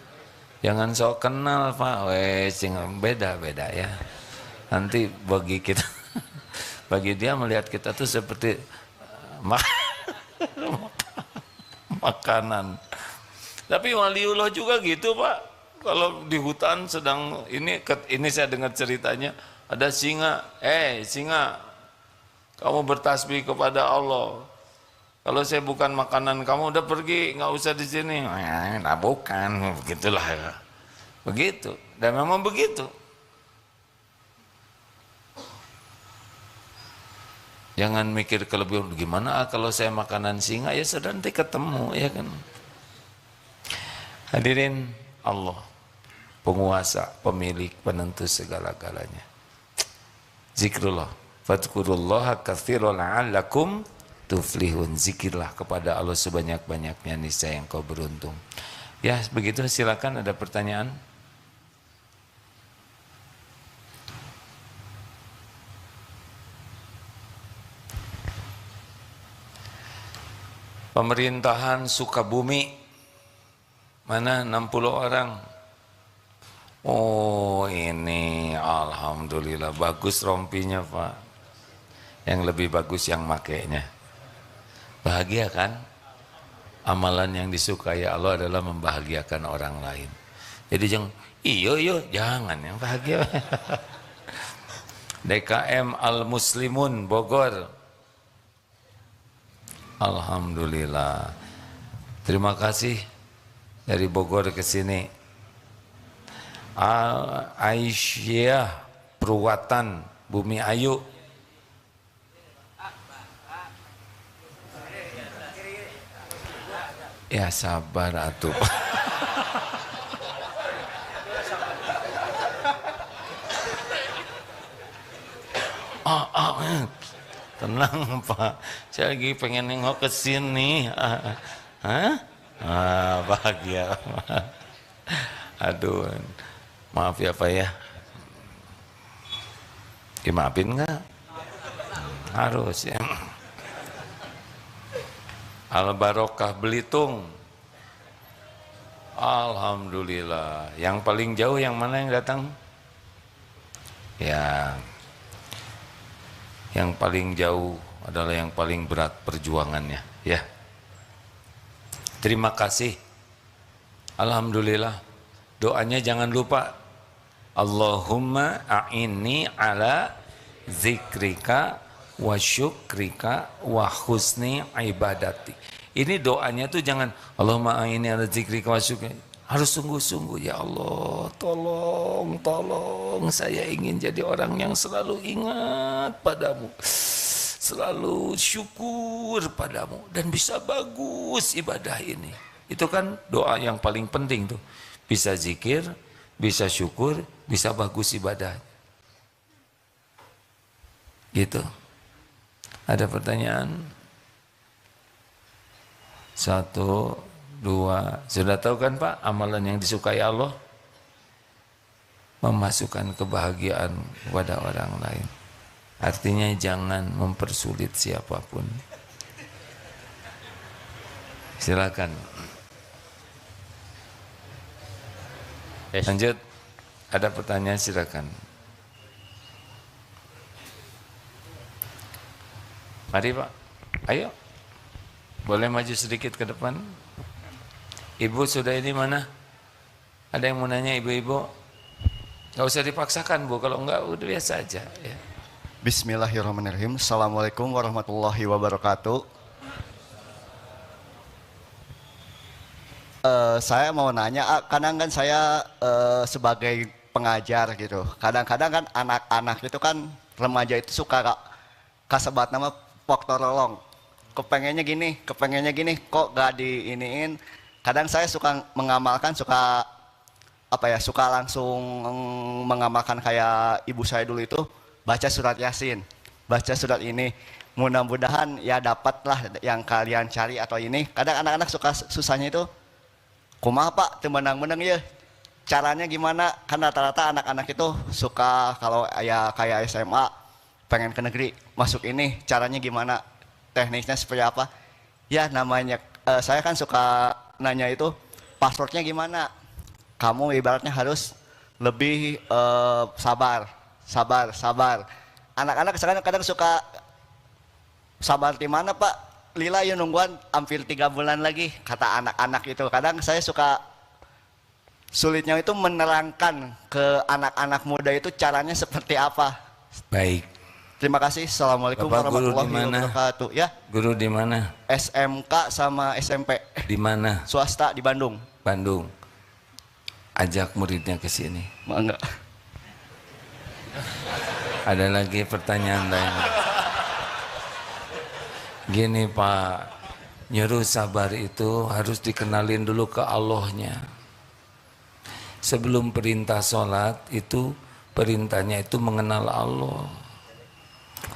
Jangan sok kenal Pak, wes beda-beda ya. Nanti bagi kita, bagi dia melihat kita tuh seperti makanan. Tapi waliullah juga gitu Pak. Kalau di hutan sedang ini saya dengar ceritanya ada singa, singa, kamu bertasbih kepada Allah. Kalau saya bukan makanan kamu udah pergi, nggak usah di sini. Nah, bukan, begitulah ya. Begitu, dan memang begitu. Jangan mikir kelebihan gimana kalau saya makanan singa, ya sudah nanti ketemu ya kan. Hadirin Allah, penguasa, pemilik, penentu segala-galanya. Zikrullah, fadkurullaha katsiran la'allakum tuflihun. Zikirlah kepada Allah sebanyak-banyaknya, niscaya engkau beruntung. Ya begitu, silakan ada pertanyaan. Pemerintahan Sukabumi, mana 60 orang. Oh ini alhamdulillah bagus rompinya Pak. Yang lebih bagus yang makainya. Bahagia kan? Amalan yang disukai Allah adalah membahagiakan orang lain. Jadi jangan, iyo jangan yang bahagia. DKM Al-Muslimun Bogor. Alhamdulillah. Terima kasih dari Bogor ke sini. Aisyah Purwatan Bumi Ayu. Ya sabar atuh. Tenang Pak, saya lagi pengen nengok ke sini. Bahagia. Aduh, maaf ya Pak ya. Dimaafin nggak? Harus ya. Al-Barokah Belitung. Alhamdulillah. Yang paling jauh yang mana yang datang? Ya, yang paling jauh adalah yang paling berat perjuangannya ya. Terima kasih. Alhamdulillah. Doanya jangan lupa. Allahumma a'inni ala zikrika wa syukrika wa husni ibadati. Ini doanya tuh jangan Allahumma a'inni ala zikrika wa syukrika. Harus sungguh-sungguh, ya Allah, tolong saya ingin jadi orang yang selalu ingat padamu, selalu syukur padamu, dan bisa bagus ibadah ini. Itu kan doa yang paling penting tuh. Bisa zikir, bisa syukur, bisa bagus ibadah. Gitu. Ada pertanyaan? 1, 2, sudah tahu kan Pak amalan yang disukai Allah? Memasukkan kebahagiaan kepada orang lain. Artinya jangan mempersulit siapapun. Silakan. Lanjut. Ada pertanyaan silakan. Mari Pak. Ayo. Boleh maju sedikit ke depan. Ibu sudah ini mana? Ada yang mau nanya ibu-ibu? Gak usah dipaksakan Bu, kalau enggak udah biasa aja ya. Bismillahirrahmanirrahim. Assalamualaikum warahmatullahi wabarakatuh. Saya mau nanya, kadang kan saya sebagai pengajar gitu. Kadang-kadang kan anak-anak itu kan remaja itu suka kasebat nama poktorolong. Kepengennya gini, kok gak diiniin. Kadang saya suka mengamalkan, suka langsung mengamalkan kayak ibu saya dulu itu, baca surat Yasin, baca surat ini. Mudah-mudahan ya dapatlah yang kalian cari atau ini. Kadang anak-anak suka susahnya itu, kumaha Pak, teu menang-menang ya. Caranya gimana? Kan rata-rata anak-anak itu suka kalau ya kayak SMA pengen ke negeri, masuk ini, caranya gimana? Teknisnya seperti apa? Ya namanya saya kan suka nanya itu passwordnya gimana, kamu ibaratnya harus lebih sabar, sabar, sabar. Anak-anak kadang suka sabar di mana Pak? Lila ya nungguan hampir 3 bulan lagi, kata anak-anak itu. Kadang saya suka sulitnya itu menerangkan ke anak-anak muda itu caranya seperti apa. Baik. Terima kasih. Assalamualaikum Bapak guru di warahmatullahi mana? wabarakatuh. Ya, Guru di mana? SMK sama SMP. Di mana? Swasta di Bandung. Bandung. Ajak muridnya ke sini. Enggak. Ada lagi pertanyaan lain? Gini Pak, nyuruh sabar itu harus dikenalin dulu ke Allahnya. Sebelum perintah sholat itu, perintahnya itu mengenal Allah.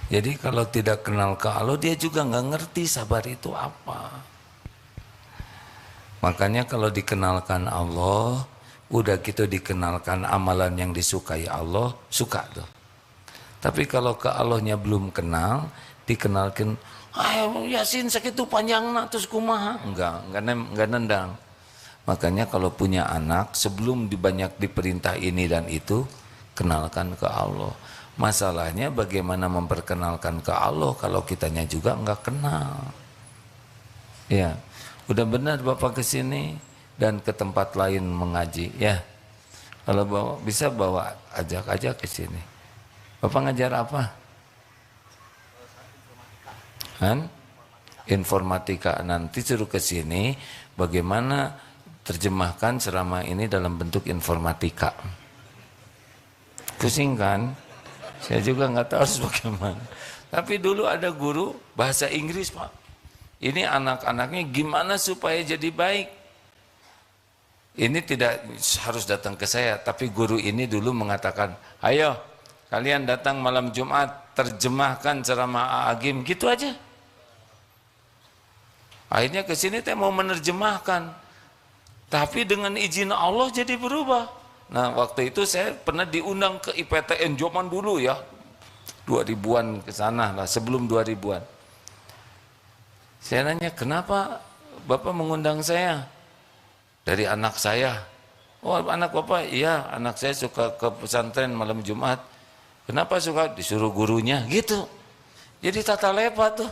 Jadi kalau tidak kenal ke Allah, dia juga nggak ngerti sabar itu apa. Makanya kalau dikenalkan Allah, udah gitu dikenalkan amalan yang disukai Allah, suka tuh. Tapi kalau ke Allahnya belum kenal, dikenalkan, ayo Yasin segitu panjangnya terus kumaha, enggak nendang. Makanya kalau punya anak, sebelum banyak diperintah ini dan itu, kenalkan ke Allah. Masalahnya bagaimana memperkenalkan ke Allah kalau kitanya juga enggak kenal. Ya, udah benar Bapak ke sini dan ke tempat lain mengaji ya. Kalau bisa bawa ajak ke sini. Bapak ngajar apa? Kan? Informatika. Nanti suruh ke sini bagaimana terjemahkan ceramah ini dalam bentuk informatika. Pusing kan? Saya juga nggak tahu harus bagaimana. Tapi dulu ada guru bahasa Inggris Pak. Ini anak-anaknya gimana supaya jadi baik. Ini tidak harus datang ke saya, tapi guru ini dulu mengatakan, ayo kalian datang malam Jumat, terjemahkan ceramah Agim, gitu aja. Akhirnya ke sini saya mau menerjemahkan, tapi dengan izin Allah jadi berubah. Nah waktu itu saya pernah diundang ke IPTN zaman dulu ya, 2000-an ke sana lah, sebelum 2000-an. Saya nanya, kenapa Bapak mengundang saya? Dari anak saya. Oh anak Bapak? Iya, anak saya suka ke pesantren malam Jumat. Kenapa suka? Disuruh gurunya, gitu. Jadi tata lepa tuh.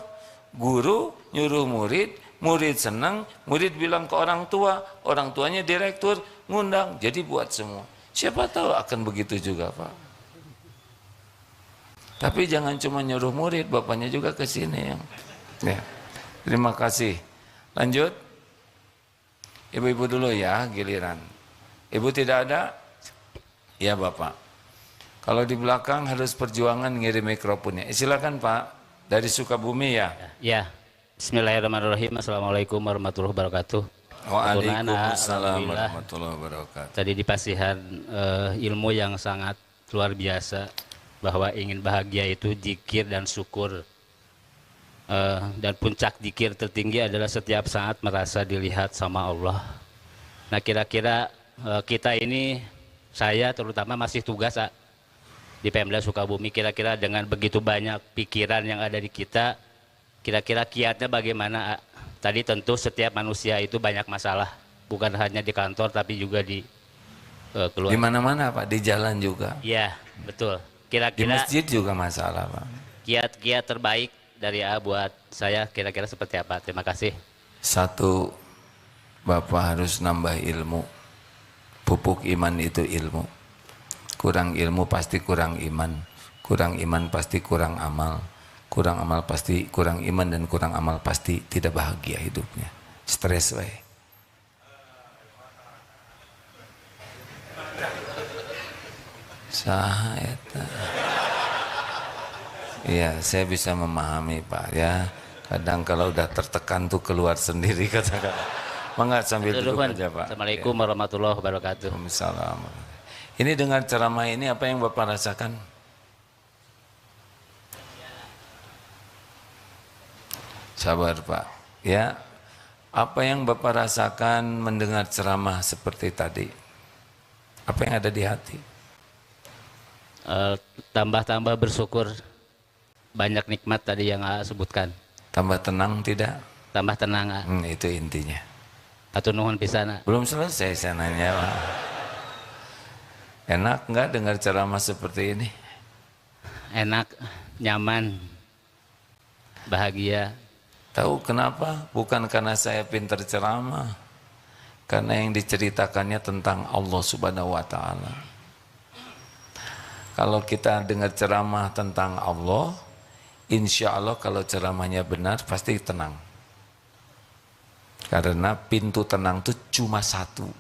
Guru nyuruh murid, murid senang, murid bilang ke orang tuanya direktur, ngundang, jadi buat semua. Siapa tahu akan begitu juga Pak. Tapi jangan cuma nyuruh murid, bapaknya juga ke sini. Ya. Terima kasih. Lanjut. Ibu-ibu dulu ya, giliran. Ibu tidak ada? Ya Bapak. Kalau di belakang harus perjuangan ngirim mikrofonnya. Silakan Pak, dari Sukabumi ya. Ya. Bismillahirrahmanirrahim. Assalamualaikum warahmatullahi wabarakatuh. Waalaikumsalam warahmatullahi wabarakatuh. Tadi di pasihan ilmu yang sangat luar biasa, bahwa ingin bahagia itu zikir dan syukur. Dan puncak zikir tertinggi adalah setiap saat merasa dilihat sama Allah. Nah kira-kira kita ini, saya terutama masih tugas di Pemda Sukabumi, kira-kira dengan begitu banyak pikiran yang ada di kita, kira-kira kiatnya bagaimana? Tadi tentu setiap manusia itu banyak masalah, bukan hanya di kantor tapi juga di keluarga. Di mana-mana Pak, di jalan juga. Iya, betul. Di Kira-kira masjid juga masalah Pak. kiat-kiat terbaik dari buat saya kira-kira seperti apa? Terima kasih. Satu, Bapak harus nambah ilmu. Pupuk iman itu ilmu. Kurang ilmu pasti kurang iman. Kurang iman pasti kurang amal. Kurang amal pasti kurang iman, dan kurang amal pasti tidak bahagia hidupnya. Stres wae. Saha eta. Iya, saya bisa memahami Pak ya. Kadang kalau udah tertekan tuh keluar sendiri kata-kata. Mangga sambil duduk aja Pak. Assalamualaikum warahmatullahi wabarakatuh. Waalaikumsalam. Ini dengan ceramah ini apa yang Bapak rasakan? Sabar Pak. Ya, apa yang Bapak rasakan mendengar ceramah seperti tadi? Apa yang ada di hati? Tambah-tambah bersyukur, banyak nikmat tadi yang sebutkan. Tambah tenang tidak? Tambah tenang. Itu intinya. Atur nuhun pisan. Belum selesai saya nanya Pak. Enak nggak dengar ceramah seperti ini? Enak, nyaman, bahagia. Tahu kenapa? Bukan karena saya pintar ceramah. Karena yang diceritakannya tentang Allah Subhanahu wa Ta'ala. Kalau kita dengar ceramah tentang Allah, insya Allah kalau ceramahnya benar pasti tenang. Karena pintu tenang itu cuma satu.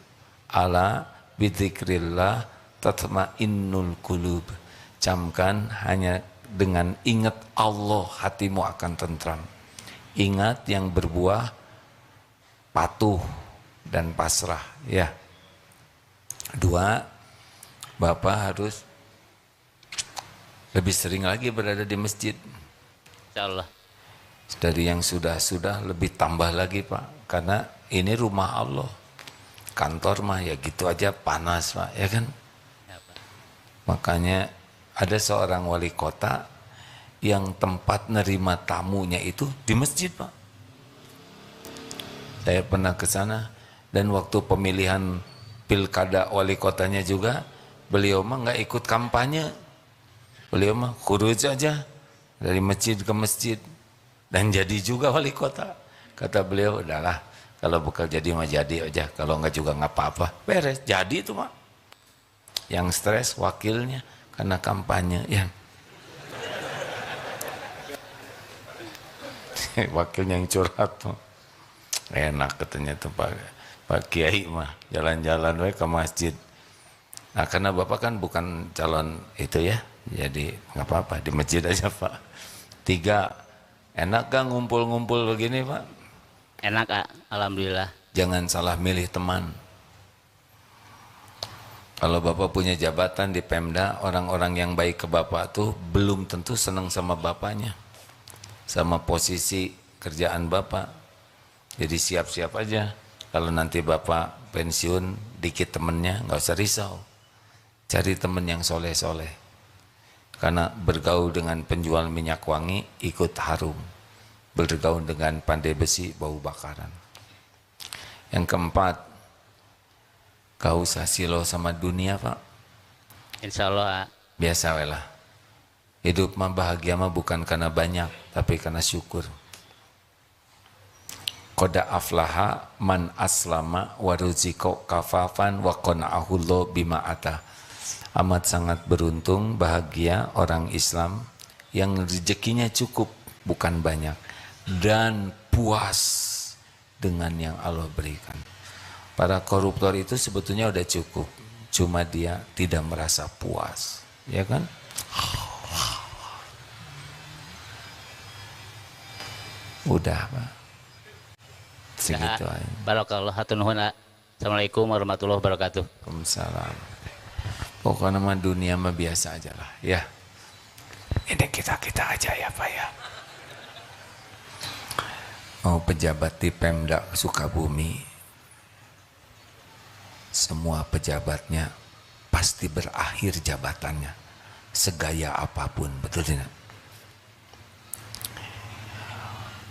Ala bidzikrillah tatma'innul qulub. Camkan, hanya dengan ingat Allah hatimu akan tentram. Ingat yang berbuah patuh dan pasrah, ya. Dua, Bapak harus lebih sering lagi berada di masjid. Insya Allah. Dari yang sudah lebih tambah lagi, Pak. Karena ini rumah Allah. Kantor mah ya gitu aja panas, Pak, ya kan? Ya, Pak. Makanya ada seorang wali kota yang tempat nerima tamunya itu di masjid, Pak. Saya pernah ke sana dan waktu pemilihan pilkada wali kotanya juga beliau mah nggak ikut kampanye. Beliau mah khuruj aja dari masjid ke masjid dan jadi juga wali kota. Kata beliau, udahlah kalau bakal jadi mah jadi aja, kalau nggak juga nggak apa-apa. Beres, jadi itu Pak. Yang stres wakilnya karena kampanye, ya. Wakilnya yang curhat tuh. Enak katanya tuh Pak Kiai mah jalan-jalan we ke masjid. Nah karena Bapak kan bukan calon itu ya, jadi nggak apa-apa di masjid aja Pak. Tiga, enak gak ngumpul-ngumpul begini Pak? Enak, Kak. Alhamdulillah. Jangan salah milih teman. Kalau Bapak punya jabatan di Pemda, orang-orang yang baik ke Bapak tuh belum tentu senang sama Bapaknya, sama posisi kerjaan Bapak. Jadi siap-siap aja. Kalau nanti Bapak pensiun, dikit temennya, nggak usah risau. Cari temen yang soleh-soleh. Karena bergaul dengan penjual minyak wangi, ikut harum. Bergaul dengan pandai besi, bau bakaran. Yang keempat, gak usah silau sama dunia Pak. Insya Allah, Kak. Biasa lah. Hidup mah bahagia mah bukan karena banyak, tapi karena syukur. Qad aflaha man aslama wa ruziko kafafan wa qana'ahullah bima ata. Amat sangat beruntung, bahagia orang Islam yang rezekinya cukup, bukan banyak, dan puas dengan yang Allah berikan. Para koruptor itu sebetulnya udah cukup, cuma dia tidak merasa puas, ya kan? Udah Pak. Segitu aja. Barakallah, hatur nuhun, Kak. Assalamualaikum warahmatullahi wabarakatuh. Waalaikumsalam. Pokoknya mah dunia mah biasa aja lah, ya. Ini kita aja ya Pak ya. Mau pejabat di Pemda Sukabumi, semua pejabatnya pasti berakhir jabatannya, segaya apapun, betul tidak?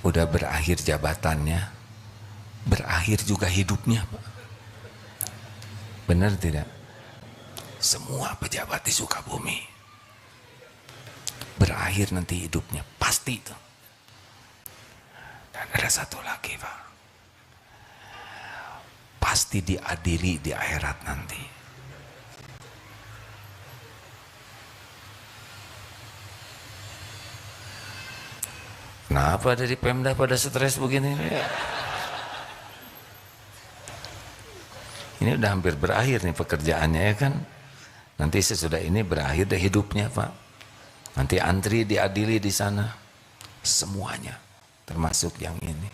Udah berakhir jabatannya, berakhir juga hidupnya Pak. Benar tidak? Semua pejabat di Sukabumi berakhir nanti hidupnya, pasti itu. Dan ada satu lagi Pak, pasti diadili di akhirat nanti. Kenapa dari Pemda pada stres begini? Ini udah hampir berakhir nih pekerjaannya ya kan. Nanti sesudah ini berakhir deh hidupnya Pak. Nanti antri diadili di sana. Semuanya, termasuk yang ini.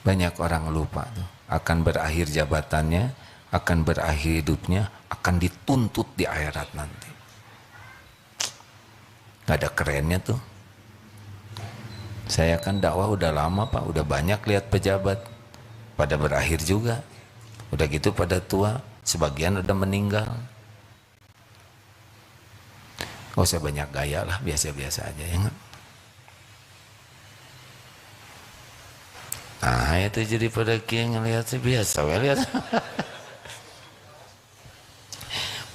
Banyak orang lupa tuh. Akan berakhir jabatannya, akan berakhir hidupnya, akan dituntut di akhirat nanti. Gak ada kerennya tuh. Saya kan dakwah udah lama Pak, udah banyak lihat pejabat pada berakhir juga. Udah gitu pada tua, sebagian udah meninggal. Gak usah banyak gaya lah, biasa-biasa aja ya enggak? Nah itu jadi pada kiai ngelihat sih biasa, lihat.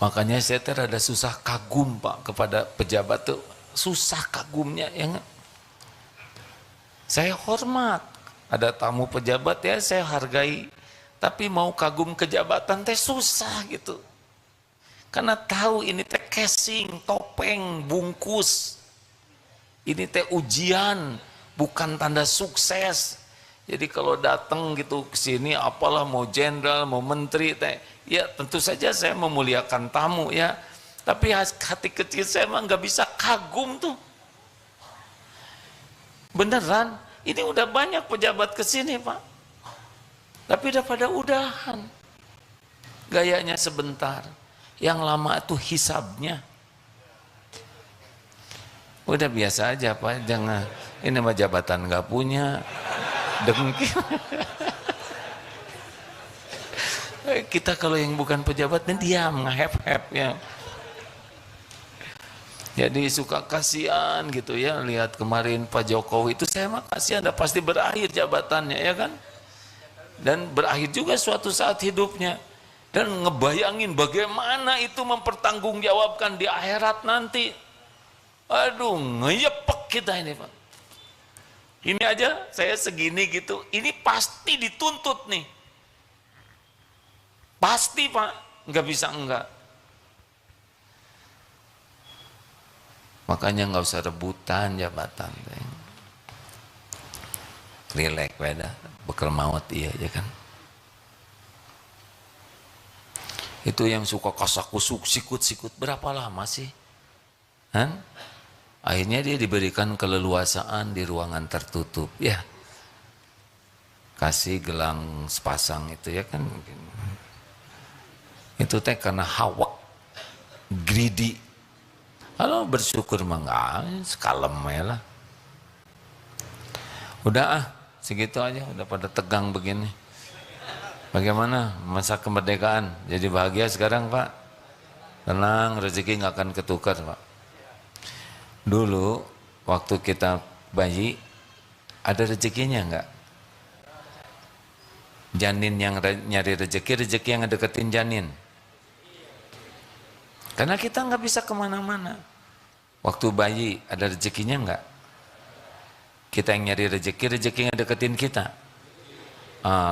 Makanya saya rada susah kagum Pak kepada pejabat tuh, susah kagumnya ya nggak? Saya hormat, ada tamu pejabat ya saya hargai, tapi mau kagum ke jabatan teh susah gitu. Karena tahu ini teh casing, topeng, bungkus. Ini teh ujian, bukan tanda sukses. Jadi kalau datang gitu ke sini apalah mau jenderal, mau menteri teh, ya tentu saja saya memuliakan tamu ya. Tapi hati kecil saya mah nggak bisa kagum tuh. Beneran, ini udah banyak pejabat ke sini Pak. Tapi udah pada udahan. Gayanya sebentar. Yang lama itu hisabnya. Udah biasa aja Pak, jangan ini mah jabatan nggak punya. Dengki. Kita kalau yang bukan pejabat diam, ngehep-hep ya. Jadi suka kasihan gitu ya, lihat kemarin Pak Jokowi itu saya mah kasihan, pasti berakhir jabatannya ya kan. Dan berakhir juga suatu saat hidupnya. Dan ngebayangin bagaimana itu mempertanggungjawabkan di akhirat nanti. Aduh, ngeyepek kita ini Pak. Ini aja saya segini gitu, ini pasti dituntut nih. Pasti Pak, nggak bisa enggak. Makanya nggak usah rebutan jabatan. Rileks beda, bekal maut iya aja kan. Itu yang suka kasakusuk, sikut-sikut berapa lama sih? Han? Akhirnya dia diberikan keleluasaan di ruangan tertutup ya. Kasih gelang sepasang itu ya kan. Itu teh karena hawa, greedy. Kalau bersyukur mah enggak, sekalem ya lah. Udah segitu aja, udah pada tegang begini. Bagaimana masa kemerdekaan? Jadi bahagia sekarang Pak? Tenang, rezeki nggak akan ketukar Pak. Dulu waktu kita bayi ada rezekinya nggak? Janin yang nyari rezeki yang ngedeketin janin. Karena kita nggak bisa kemana-mana. Waktu bayi ada rezekinya nggak? Kita yang nyari rezeki yang ngedeketin kita.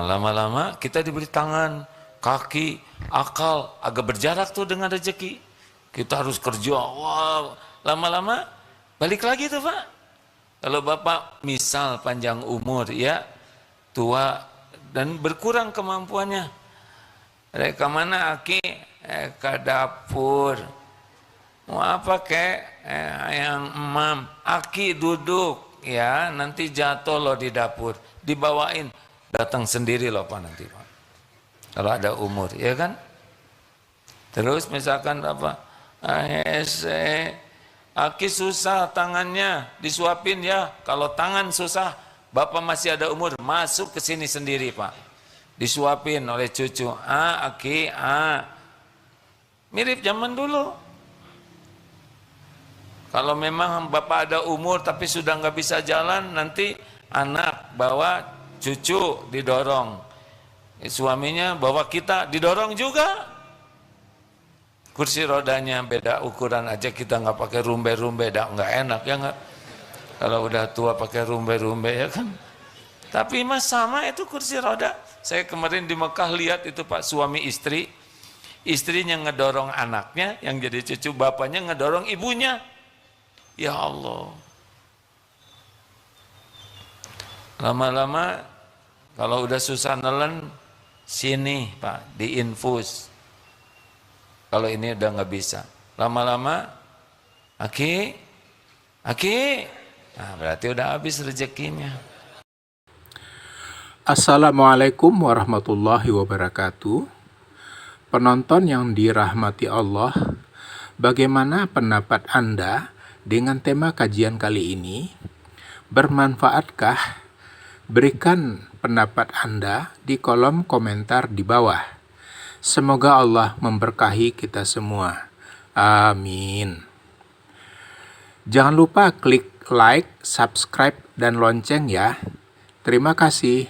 Lama-lama kita diberi tangan, kaki, akal, agak berjarak tuh dengan rezeki. Kita harus kerja, wow, lama-lama balik lagi tuh Pak. Kalau Bapak misal panjang umur ya, tua dan berkurang kemampuannya. Mereka mana Aki? Ke dapur. Mau apa kek? Yang emam. Aki duduk ya, nanti jatuh loh di dapur. Dibawain. Datang sendiri loh Pak nanti Pak. Kalau ada umur, ya kan? Terus misalkan apa? Aki susah tangannya, disuapin ya. Kalau tangan susah, Bapak masih ada umur, masuk ke sini sendiri Pak. Disuapin oleh cucu. Aki, mirip zaman dulu. Kalau memang Bapak ada umur tapi sudah nggak bisa jalan, nanti anak bawa cucu didorong, suaminya bawa kita didorong juga. Kursi rodanya beda ukuran aja, kita nggak pakai rumbe-rumbe, nggak enak ya nggak. Kalau udah tua pakai rumbe-rumbe ya kan. Tapi mas sama itu kursi roda. Saya kemarin di Mekah lihat itu Pak, suami istri, istrinya ngedorong anaknya yang jadi cucu, bapaknya ngedorong ibunya. Ya Allah. Lama-lama kalau udah susah nelen, sini Pak, diinfus. Kalau ini udah nggak bisa. Lama-lama, Aki, nah berarti udah habis rezekinya. Assalamualaikum warahmatullahi wabarakatuh. Penonton yang dirahmati Allah, bagaimana pendapat Anda dengan tema kajian kali ini? Bermanfaatkah? Berikan pendapat Anda di kolom komentar di bawah. Semoga Allah memberkahi kita semua. Amin. Jangan lupa klik like, subscribe, dan lonceng ya. Terima kasih.